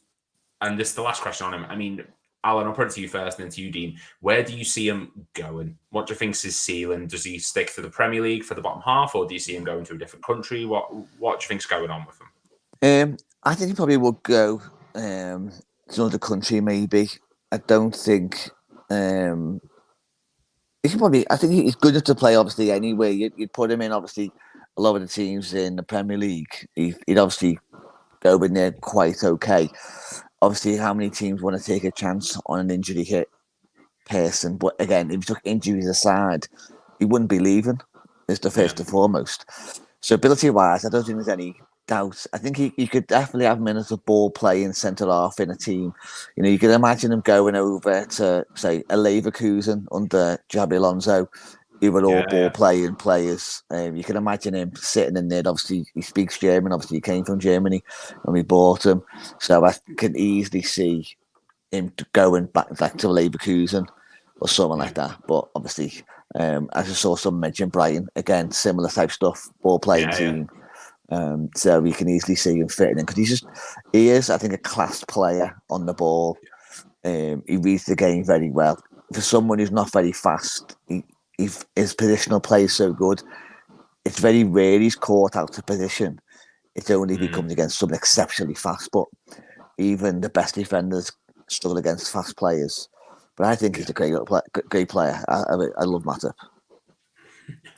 [SPEAKER 1] and this is the last question on him, I mean, Alan, I'll put it to you first and then to you, Dean. Where do you see him going? What do you think is his ceiling? Does he stick to the Premier League for the bottom half, or do you see him going to a different country? What do you think's going on with him?
[SPEAKER 2] I think he probably would go to another country, maybe. I don't think... I think he's good enough to play, obviously, anyway. You'd put him in, obviously, a lot of the teams in the Premier League. He'd obviously go in there quite okay. Obviously, how many teams want to take a chance on an injury hit person? But again, if you took injuries aside, he wouldn't be leaving. Is the first and foremost. So ability-wise, I don't think there's any doubt. I think you could definitely have him in as a ball playing centre half in a team. You know, you could imagine him going over to, say, a Leverkusen under Xabi Alonso, who were all ball playing players. You can imagine him sitting in there. Obviously, he speaks German. Obviously, he came from Germany when we bought him. So I can easily see him going back to Leverkusen or something like that. But obviously, as I saw some mention Brighton, again, similar type stuff, ball playing team. So we can easily see him fitting in because he is, I think, a class player on the ball. He reads the game very well. For someone who's not very fast, his positional play is so good. It's very rare he's caught out of position. It's only if he comes against someone exceptionally fast. But even the best defenders struggle against fast players. But I think he's a great player. I love Matip.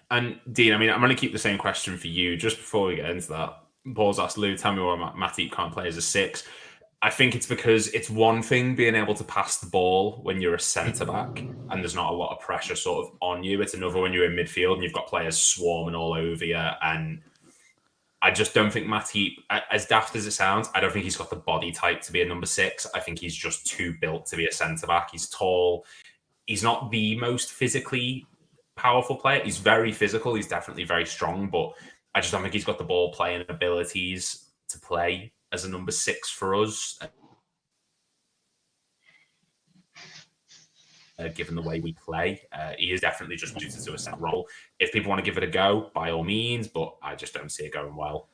[SPEAKER 1] And Dean, I mean, I'm going to keep the same question for you just before we get into that. Paul's asked Lou, tell me why Matip can't play as a 6. I think it's because it's one thing being able to pass the ball when you're a centre-back and there's not a lot of pressure sort of on you. It's another when you're in midfield and you've got players swarming all over you. And I just don't think Matip, as daft as it sounds, I don't think he's got the body type to be a number 6. I think he's just too built to be a centre-back. He's tall. He's not the most physically powerful player. He's very physical. He's definitely very strong, but I just don't think he's got the ball playing abilities to play as a number 6 for us, given the way we play. He is definitely just suited to a set role. If people want to give it a go, by all means, but I just don't see it going well.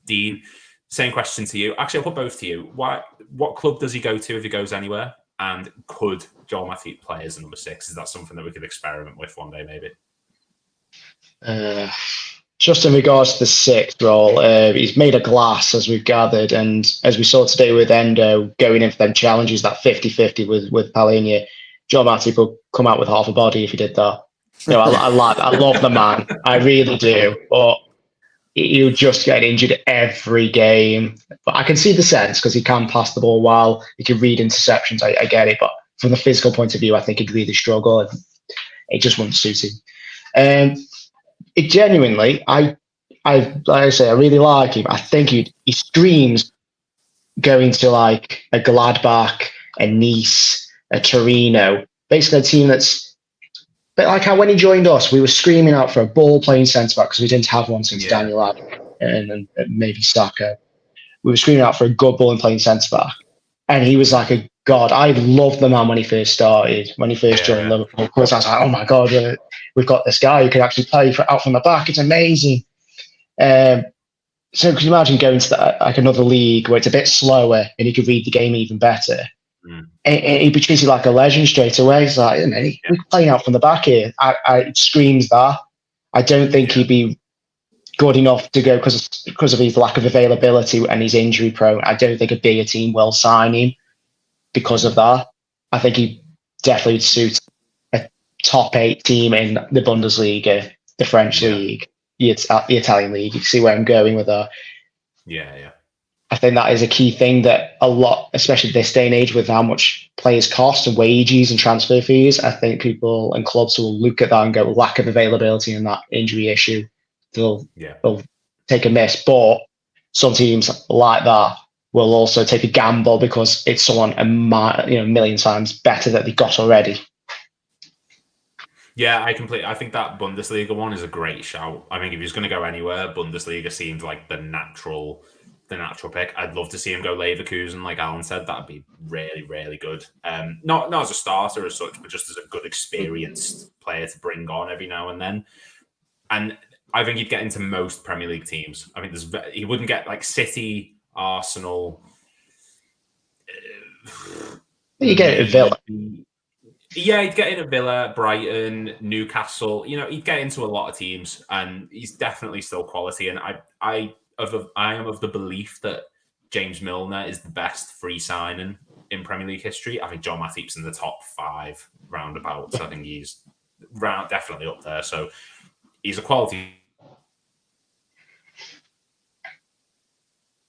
[SPEAKER 1] Dean, same question to you. Actually, I'll put both to you. What club does he go to if he goes anywhere? And could Joel Matip play as a number 6? Is that something that we could experiment with one day, maybe?
[SPEAKER 3] Just in regards to the 6th role, he's made of glass, as we've gathered. And as we saw today with Endo going in for them challenges, that 50-50 with Palhinha, Joel Matip will come out with half a body if he did that. You know, I love the man. I really do. But he'll just get injured every game. But I can see the sense because he can pass the ball well. He can read interceptions. I get it. But from the physical point of view, I think he'd really struggle. It just wouldn't suit him. It genuinely, like I say, I really like him. I think he screams going to like a Gladbach, a Nice, a Torino, basically a team that's. But like how when he joined us, we were screaming out for a ball-playing centre-back because we didn't have one since Daniel Adams and maybe Saka. We were screaming out for a good ball-playing centre-back. And he was like a god. I loved the man when he first started, when he first joined Liverpool. Of course, I was like, oh my God, we've got this guy who can actually play out from the back. It's amazing. So could you imagine going to like another league where it's a bit slower and he could read the game even better? And he'd be treated like a legend straight away. It's like, we're playing out from the back here. It screams that. I don't think he'd be good enough to go because of his lack of availability and his injury prone. I don't think a bigger team will sign him because of that. I think he definitely suits a top 8 team in the Bundesliga, the French league, the Italian league. You see where I'm going with that.
[SPEAKER 1] Yeah.
[SPEAKER 3] I think that is a key thing that a lot, especially this day and age with how much players cost and wages and transfer fees, I think people and clubs will look at that and go, lack of availability and that injury issue. They'll take a miss. But some teams like that will also take a gamble because it's someone a million times better that they got already.
[SPEAKER 1] Yeah, I think that Bundesliga one is a great shout. I think if he's going to go anywhere, Bundesliga seems like the natural pick. I'd love to see him go Leverkusen, like Alan said. That'd be really, really good. Not as a starter as such, but just as a good experienced player to bring on every now and then. And I think he'd get into most Premier League teams. I mean, he wouldn't get like City, Arsenal.
[SPEAKER 3] You get it at Villa.
[SPEAKER 1] Yeah, he'd get in at Villa, Brighton, Newcastle. He'd get into a lot of teams, and he's definitely still quality. And I am of the belief that James Milner is the best free signing in Premier League history. I think John Matip's in the top 5 roundabouts. I think he's definitely up there. So he's a quality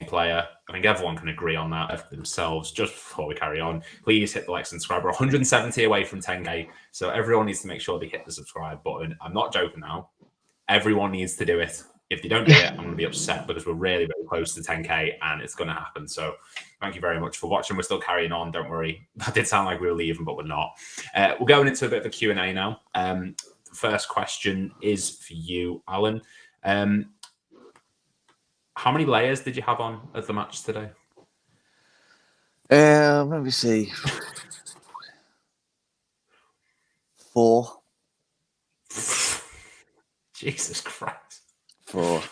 [SPEAKER 1] player. I think everyone can agree on that themselves. Just before we carry on, please hit the like and subscribe. We're 170 away from 10k, so everyone needs to make sure they hit the subscribe button. I'm not joking now. Everyone needs to do it. If they don't do it, I'm going to be upset because we're really, really close to 10k and it's going to happen. So thank you very much for watching. We're still carrying on. Don't worry. That did sound like we were leaving, but we're not. We're going into a bit of a Q&A now. The first question is for you, Alan. How many layers did you have on at the match today?
[SPEAKER 2] Let me see. 4.
[SPEAKER 1] Jesus Christ.
[SPEAKER 2] 4.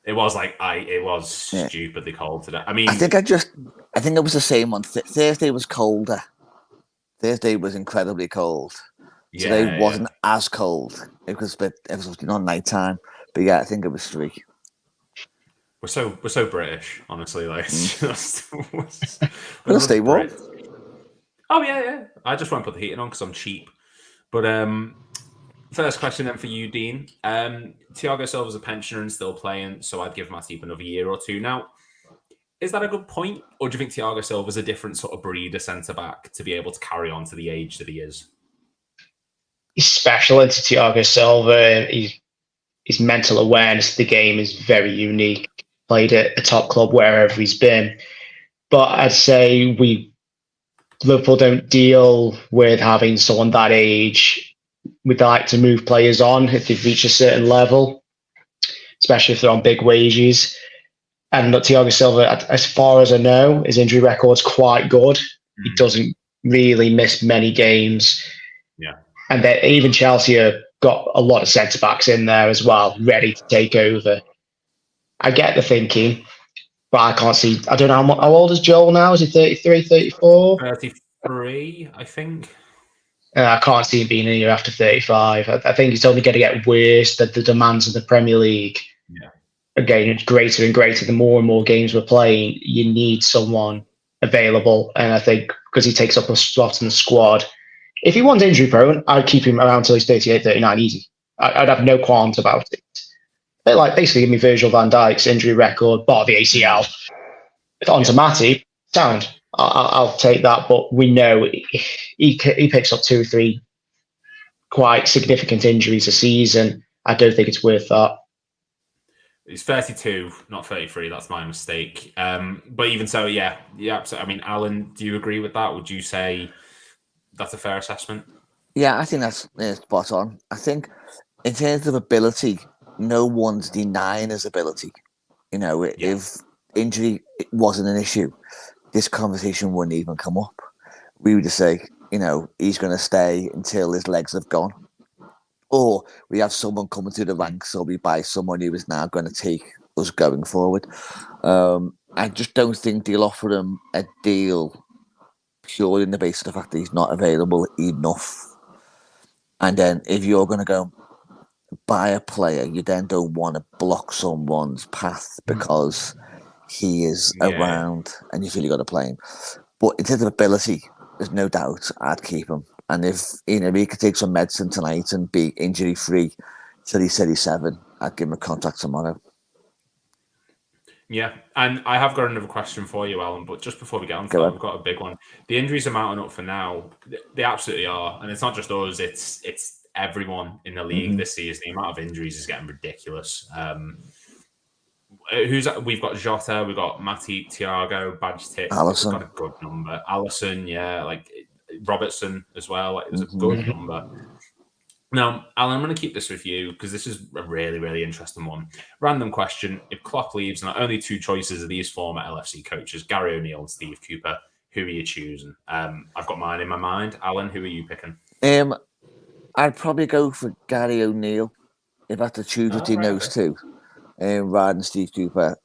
[SPEAKER 1] It was stupidly cold today. I mean,
[SPEAKER 2] I think it was the same on Thursday. Was colder. Thursday was incredibly cold. Today wasn't as cold. It was night time. But yeah, I think it was 3.
[SPEAKER 1] We're so British, honestly. Like, it's just
[SPEAKER 2] we'll stay warm.
[SPEAKER 1] Oh yeah. I just won't put the heating on because I'm cheap. But first question then for you, Dean. Thiago Silva's a pensioner and still playing, so I'd give Matip another year or 2. Now, is that a good point, or do you think Thiago Silva's a different sort of breed of centre back to be able to carry on to the age that he is?
[SPEAKER 3] He's special into Thiago Silva. His mental awareness of the game is very unique. Played at a top club wherever he's been. But I'd say Liverpool don't deal with having someone that age. We'd like to move players on if they've reached a certain level, especially if they're on big wages. And Thiago Silva, as far as I know, his injury record's quite good. He doesn't really miss many games.
[SPEAKER 1] Yeah. And
[SPEAKER 3] even Chelsea have got a lot of centre-backs in there as well, ready to take over. I get the thinking, but I can't see. I don't know how old is Joel now? Is he 33, 34?
[SPEAKER 1] 33, I think.
[SPEAKER 3] I can't see him being here after 35. I think it's only going to get worse. That the demands of the Premier League are getting greater and greater. The more and more games we're playing, you need someone available. And I think because he takes up a slot in the squad, if he wants injury prone, I'd keep him around till he's 38, 39 easy. I'd have no qualms about it. But like basically give me Virgil van Dijk's injury record, bar the ACL, onto Matip, sound. I'll take that, but we know he picks up 2 or 3 quite significant injuries a season. I don't think it's worth that.
[SPEAKER 1] He's 32, not 33. That's my mistake. But even so, yeah. So, I mean, Alan, do you agree with that? Would you say that's a fair assessment?
[SPEAKER 2] Yeah, I think that's spot on. I think in terms of ability, no one's denying his ability. You know, if injury wasn't an issue, this conversation wouldn't even come up. We would just say, you know, he's going to stay until his legs have gone. Or we have someone coming through the ranks, or we buy someone who is now going to take us going forward. I just don't think they'll offer him a deal purely on the basis of the fact that he's not available enough. And then if you're going to go buy a player, you then don't want to block someone's path because he is around and you've really got to play him. But in terms of ability, there's no doubt I'd keep him. And if he could take some medicine tonight and be injury free till he's 37, I'd give him a contract tomorrow.
[SPEAKER 1] Yeah, and I have got another question for you, Alan, but just before we get on to that, we've got a big one. The injuries are mounting up for now. They absolutely are. And it's not just us, it's everyone in the league this season. The amount of injuries is getting ridiculous. We've got Jota, we've got Matip, Thiago, Badge Tip.
[SPEAKER 2] Alisson.
[SPEAKER 1] Got a good number. Alisson, like Robertson as well. Like, there's a good number. Now, Alan, I'm going to keep this with you because this is a really, really interesting one. Random question. If Klopp leaves, and only 2 choices of these former LFC coaches, Gary O'Neill and Steve Cooper, who are you choosing? I've got mine in my mind. Alan, who are you picking?
[SPEAKER 2] I'd probably go for Gary O'Neill if I had to choose between those two, rather than Steve Cooper.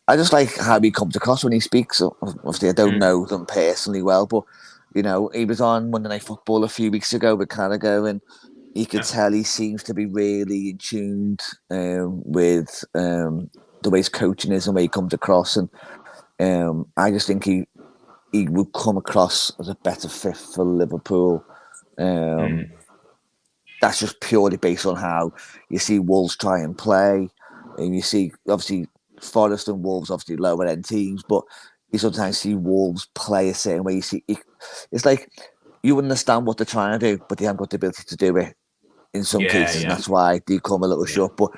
[SPEAKER 2] I just like how he comes across when he speaks. Obviously, I don't know them personally well, but you know, he was on Monday Night Football a few weeks ago with Carragher, and you could tell he seems to be really in tune with the way his coaching is and the way he comes across. And I just think he would come across as a better fit for Liverpool That's just purely based on how you see Wolves try and play, and you see obviously Forest and Wolves obviously lower end teams, but you sometimes see Wolves play a certain way. You see, it's like you understand what they're trying to do, but they haven't got the ability to do it in some cases, and that's why they come a little short. But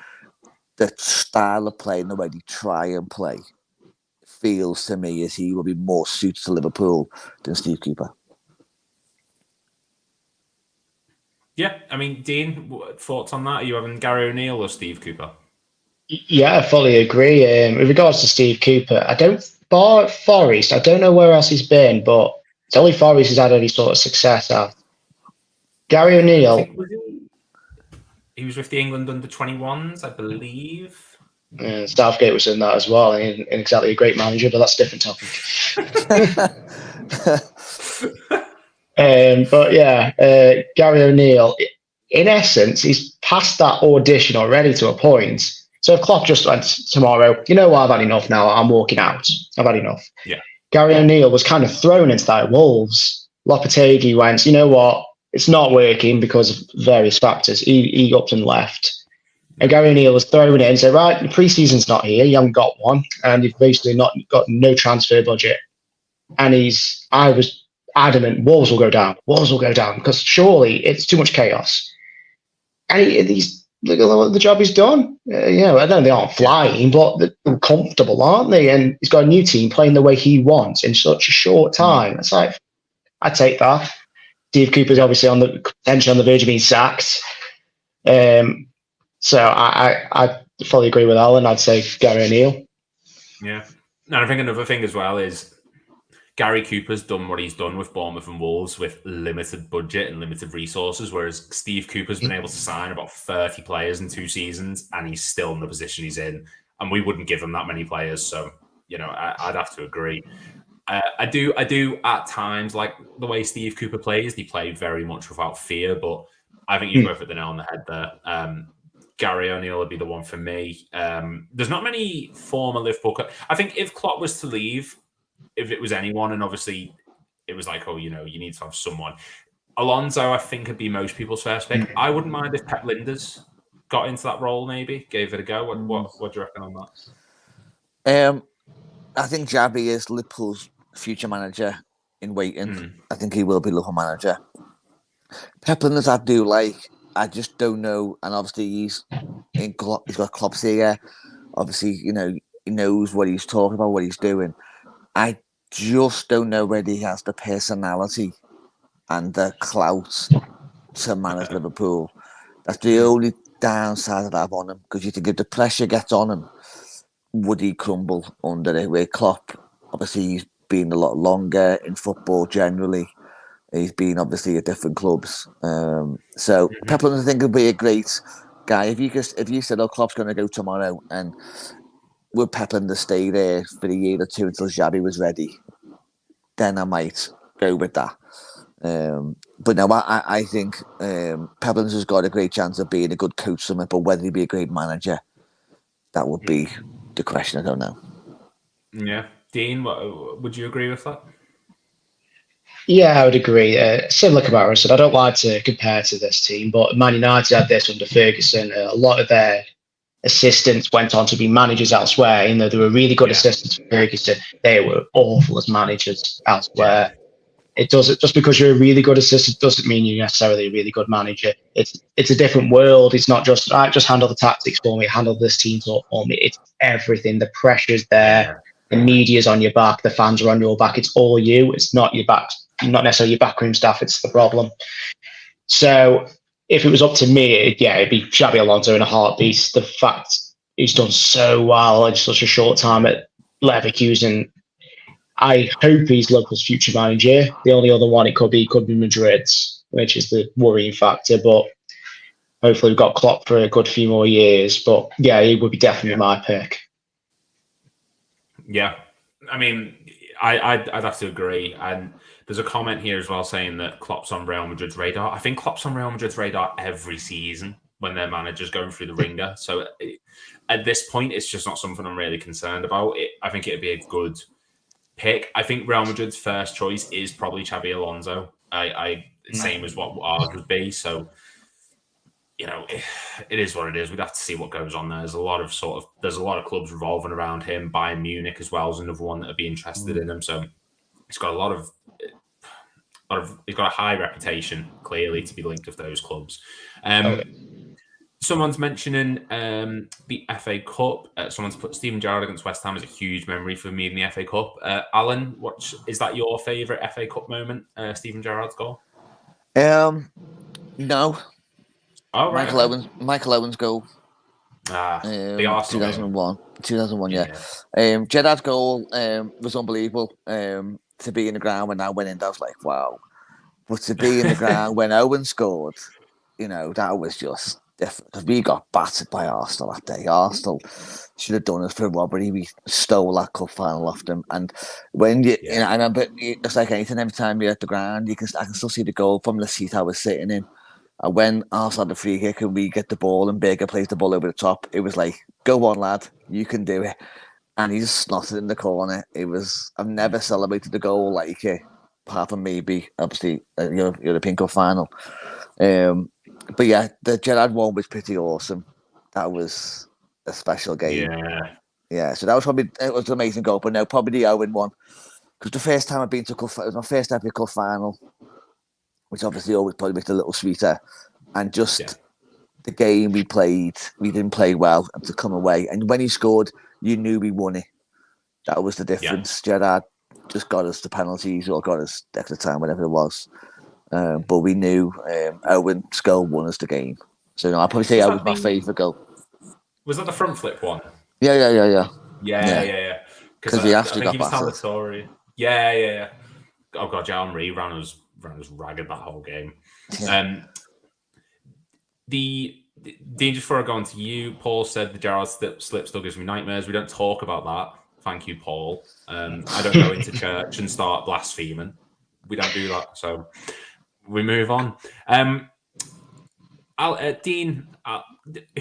[SPEAKER 2] the style of play and the way they try and play feels to me as he will be more suited to Liverpool than Steve Cooper.
[SPEAKER 1] Yeah, I mean, Dean, thoughts on that? Are you having Gary O'Neill or Steve Cooper?
[SPEAKER 3] Yeah, I fully agree. With regards to Steve Cooper, bar Forest, I don't know where else he's been, but it's only Forest has had any sort of success at. Gary O'Neill.
[SPEAKER 1] He was with the England under-21s, I believe.
[SPEAKER 3] Southgate was in that as well, and exactly a great manager, but that's a different topic. But yeah, Gary O'Neill, in essence, he's passed that audition already to a point. So if Klopp just went tomorrow, you know what, I've had enough now, I'm walking out. I've had enough.
[SPEAKER 1] Yeah.
[SPEAKER 3] Gary O'Neill was kind of thrown into that at Wolves. Lopetegui went, you know what, it's not working because of various factors. He upped and left. And Gary O'Neill was thrown in and said, right, the pre-season's not here, you haven't got one, and you've basically not got no transfer budget. And I was adamant, Wolves will go down, because surely it's too much chaos. And look at the job he's done. I know they aren't flying, but they're comfortable, aren't they? And he's got a new team playing the way he wants in such a short time. It's like, I take that. Steve Cooper's obviously potentially on the verge of being sacked. So I fully agree with Alan. I'd say Gary O'Neill.
[SPEAKER 1] Yeah. And I think another thing as well is Gary Cooper's done what he's done with Bournemouth and Wolves with limited budget and limited resources, whereas Steve Cooper's been able to sign about 30 players in 2 seasons, and he's still in the position he's in. And we wouldn't give him that many players. So, I'd have to agree. I do at times like the way Steve Cooper plays. He played very much without fear, but I think you both hit the nail on the head there. Gary O'Neill would be the one for me. There's not many former Liverpool. I think if Klopp was to leave, if it was anyone, and obviously it was like, you need to have someone. Alonso, I think, would be most people's first pick. I wouldn't mind if Pep Linders got into that role, maybe gave it a go. What do you reckon on
[SPEAKER 2] that? I think Xabi is Liverpool's future manager in waiting. I think he will be Liverpool manager. Pep Linders, I do like. I just don't know, and obviously he's got Klopp's here. Obviously, he knows what he's talking about, what he's doing. I just don't know whether he has the personality and the clout to manage Liverpool. That's the only downside that I have on him, because you think if the pressure gets on him, would he crumble under it? Where Klopp, obviously, he's been a lot longer in football generally. He's been obviously at different clubs. So Pep Linders, I think, would be a great guy. If you said, Klopp's going to go tomorrow, and would Pep Linders stay there for a year or two until Xabi was ready, then I might go with that. But no, I think Pep Linders has got a great chance of being a good coach somewhere, but whether he'd be a great manager, that would be the question. I don't know.
[SPEAKER 1] Yeah. Dean, would you agree with that?
[SPEAKER 3] Yeah, I would agree. Similar comparison. I don't like to compare to this team, but Man United had this under Ferguson. A lot of their assistants went on to be managers elsewhere. They were really good assistants for Ferguson. They were awful as managers elsewhere. It doesn't, just because you're a really good assistant doesn't mean you're necessarily a really good manager. It's a different world. It's not just, just handle the tactics for me, handle this team talk for me. It's everything. The pressure's there. The media's on your back. The fans are on your back. It's all you. It's not your back. Not necessarily your backroom staff. It's the problem. So if it was up to me, it'd be Xabi Alonso in a heartbeat. The fact he's done so well in such a short time at Leverkusen, I hope he's Liverpool's future manager. The only other one it could be Madrid's, which is the worrying factor. But hopefully we've got Klopp for a good few more years. But yeah, he would be definitely my pick.
[SPEAKER 1] Yeah, I mean, I'd have to agree. And there's a comment here as well saying that Klopp's on Real Madrid's radar. I think Klopp's on Real Madrid's radar every season when their manager's going through the ringer. So at this point, it's just not something I'm really concerned about. I think it'd be a good pick. I think Real Madrid's first choice is probably Xabi Alonso. same as what ours would be. So, it is what it is. We'd have to see what goes on there. There's a lot of clubs revolving around him. Bayern Munich as well is another one that would be interested in him. So he's got he's got a high reputation, clearly, to be linked with those clubs. Someone's mentioning the FA Cup. Someone's put Steven Gerrard against West Ham as a huge memory for me in the FA Cup. Alan, is that your favourite FA Cup moment? Steven Gerrard's goal?
[SPEAKER 2] No.
[SPEAKER 1] Oh, right.
[SPEAKER 2] Michael Owen's goal.
[SPEAKER 1] The Arsenal
[SPEAKER 2] 2001, yeah. Gerrard's goal was unbelievable. To be in the ground when that went in, I was like, wow. But to be in the ground when Owen scored, that was just different. Because we got battered by Arsenal that day. Arsenal should have done us for a robbery. We stole that cup final off them. And when I remember, it's like anything, every time you're at the ground, I can still see the goal from the seat I was sitting in. And when Arsenal had the free kick and we get the ball and Berger plays the ball over the top, it was like, go on, lad, you can do it. And he just slotted in the corner. I've never celebrated the goal like it, apart from maybe, obviously, European Cup final. But yeah, the Gerrard one was pretty awesome. That was a special game. Yeah. So that was it was an amazing goal. But no, probably the Owen one. Because the first time I've been to it was my first FA Cup final, which obviously always probably makes it a little sweeter. And just the game we played, we didn't play well, and to come away. And when he scored, you knew we won it. That was the difference. Gerrard just got us the penalties or got us extra time, whatever it was. But we knew Owen's goal won us the game. So I'll probably say Owen's my favourite goal.
[SPEAKER 1] Was that the front flip one?
[SPEAKER 2] Yeah.
[SPEAKER 1] Because
[SPEAKER 2] he actually got
[SPEAKER 1] back. He was telling the story. Yeah. Oh god, Henry ran us ragged that whole game.
[SPEAKER 2] Yeah.
[SPEAKER 1] Dean, just before I go on to you, Paul said the Gerrard slip still gives me nightmares. We don't talk about that. Thank you, Paul. I don't go into church and start blaspheming. We don't do that. So we move on. Dean,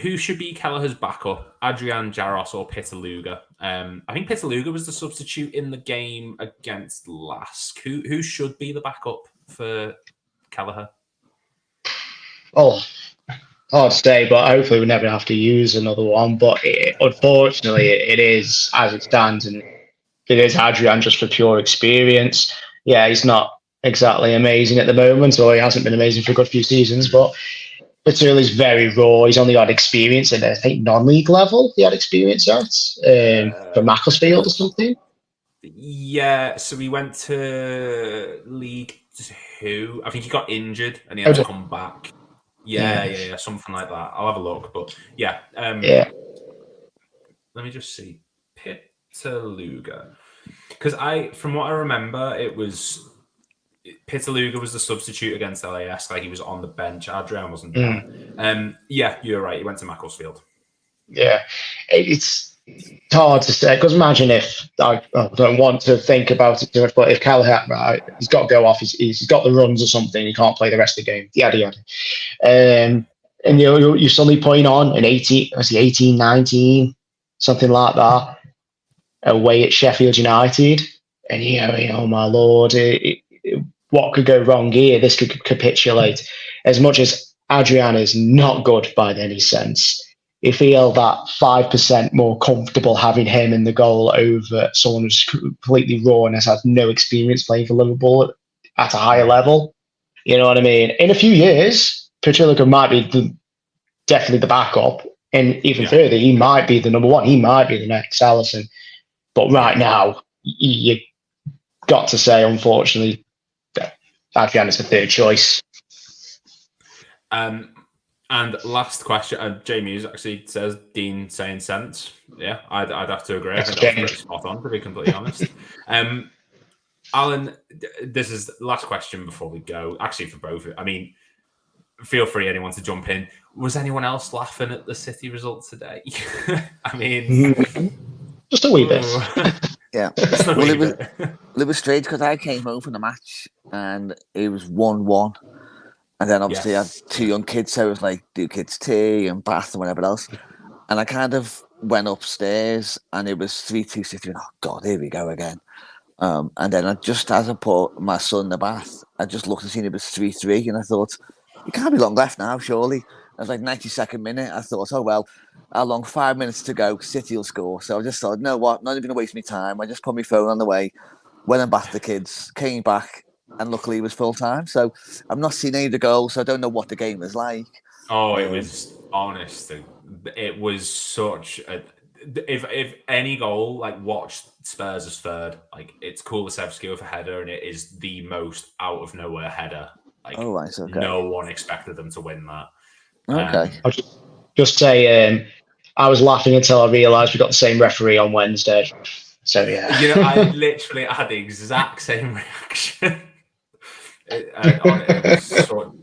[SPEAKER 1] who should be Kelleher's backup? Adrian, Jaros, or Pitaluga? I think Pitaluga was the substitute in the game against Lask. Who should be the backup for Kelleher?
[SPEAKER 3] Oh, hard to say, but hopefully we never have to use another one. But unfortunately, it is as it stands, and it is Adrian just for pure experience. Yeah, he's not exactly amazing at the moment, or he hasn't been amazing for a good few seasons, but Pitaluga's very raw. He's only had experience at, I think, non-league level. He had experience at for Macclesfield or something.
[SPEAKER 1] Yeah, so he went to League 2. I think he got injured and he had to come back. Yeah, something like that. I'll have a look, but yeah. Let me just see. Pitaluga. Because from what I remember, Pitaluga was the substitute against LAS. Like he was on the bench. Adrian wasn't there. Yeah, you're right. He went to Macclesfield.
[SPEAKER 3] Yeah, it's hard to say. Because imagine if I don't want to think about it too much, but if Kelleher, right, he's got to go off. He's got the runs or something. He can't play the rest of the game. Yada. And you're suddenly putting on an 18, 19, something like that, away at Sheffield United, and oh my lord, what could go wrong here? This could capitulate. As much as Adrian is not good by any sense, you feel that 5% more comfortable having him in the goal over someone who's completely raw and has had no experience playing for Liverpool at a higher level. You know what I mean? In a few years, Pitaluga might be definitely the backup, and even further, he might be the number one. He might be the next Alisson. But right now, you got to say, unfortunately, that Adrian is the third choice.
[SPEAKER 1] And last question, Jamie actually says Dean saying sense. Yeah, I'd have to agree. I think that's pretty spot on, to be completely honest. Alan, this is the last question before we go. Actually, for both. I mean, feel free, anyone, to jump in. Was anyone else laughing at the City result today? I mean,
[SPEAKER 3] just a wee bit.
[SPEAKER 2] Yeah. It was strange because I came home from the match and it was 1-1. And then obviously I had two young kids, so it was like do kids tea and bath and whatever else. And I kind of went upstairs and it was 3-2 City. Oh God, here we go again. And then as I put my son in the bath, I just looked and seen it was 3-3, and I thought, it can't be long left now, surely. It was like 92nd minute. I thought, oh well, how long? 5 minutes to go. City will score. So I just thought, no, what? Not even going to waste my time. I just put my phone on the way, went back to the kids, came back, and luckily it was full time. So I've not seen any of the goals, so I don't know what the game was like.
[SPEAKER 1] Oh, it was honest. It was such a. If any goal, like, watch Spurs as third. Like, it's Kulusevski with a header, and it is the most out of nowhere header. Like,
[SPEAKER 2] okay.
[SPEAKER 1] No one expected them to win that.
[SPEAKER 2] Okay.
[SPEAKER 3] I'll just say, I was laughing until I realised we got the same referee on Wednesday. So yeah,
[SPEAKER 1] I literally had the exact same reaction. It was so.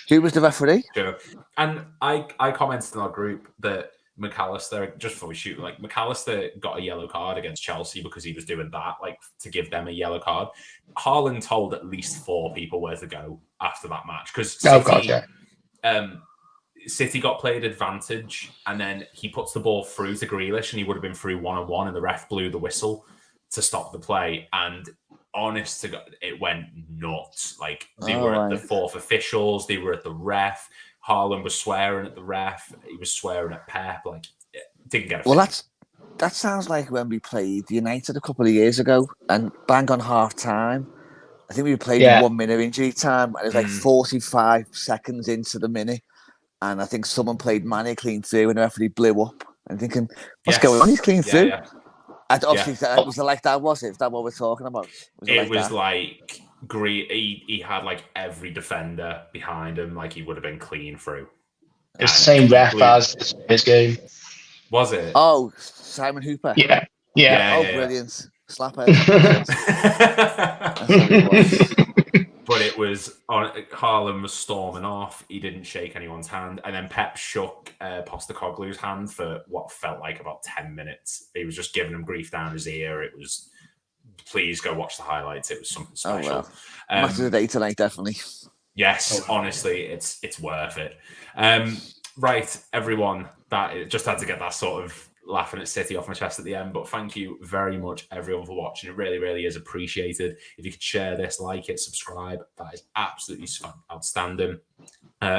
[SPEAKER 2] Who was the referee?
[SPEAKER 1] Sure. And I commented in our group that McAllister, just before we shoot, like, McAllister got a yellow card against Chelsea because he was doing that, like, to give them a yellow card. Haaland told at least 4 people where to go after that match because City got played advantage, and then he puts the ball through to Grealish, and he would have been through 1-on-1, and the ref blew the whistle to stop the play. And honest to God, it went nuts. Like, they were at the 4th officials, they were at the ref. Haaland was swearing at the ref. He was swearing at Pep. Like, didn't get a
[SPEAKER 2] Well, that sounds like when we played United a couple of years ago, and bang on half time. I think we played in 1 minute injury time, and it was like 45 seconds into the minute. And I think someone played Mane clean through, and the referee blew up. I'm thinking, what's going on? He's clean through.
[SPEAKER 1] Yeah.
[SPEAKER 2] Obviously, was it like that? Was it? Is that what we're talking about?
[SPEAKER 1] It was like he had like every defender behind him, like he would have been clean through.
[SPEAKER 3] It's the same ref as his game.
[SPEAKER 1] Was it?
[SPEAKER 2] Oh, Simon Hooper.
[SPEAKER 3] Yeah.
[SPEAKER 2] Brilliant. Slaphead. That's what it was.
[SPEAKER 1] But it was Haaland was storming off. He didn't shake anyone's hand, and then Pep shook Postecoglou's hand for what felt like about 10 minutes. He was just giving him grief down his ear. It was, please go watch the highlights. It was something special.
[SPEAKER 2] Oh, well. Match of the day tonight, definitely.
[SPEAKER 1] Yes, honestly, it's worth it. Right, everyone, that just had to get that sort of laughing at City off my chest at the end, but thank you very much, everyone, for watching. It really, really is appreciated. If you could share this, like it, subscribe, that is absolutely outstanding.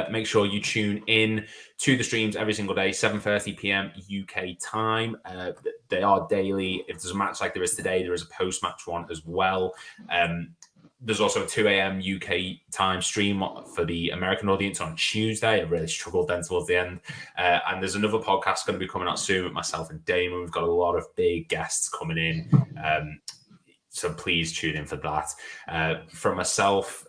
[SPEAKER 1] Make sure you tune in to the streams every single day, 7:30 p.m. UK time. They are daily. If there's a match like there is today, there is a post-match one as well. There's also a 2 a.m. UK time stream for the American audience on Tuesday. I really struggled then towards the end. And there's another podcast going to be coming out soon with myself and Damon. We've got a lot of big guests coming in. So please tune in for that. From myself,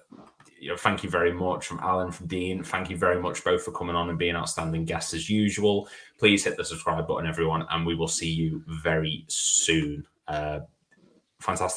[SPEAKER 1] thank you very much. From Alan, from Dean, thank you very much both for coming on and being outstanding guests as usual. Please hit the subscribe button, everyone, and we will see you very soon. Fantastic.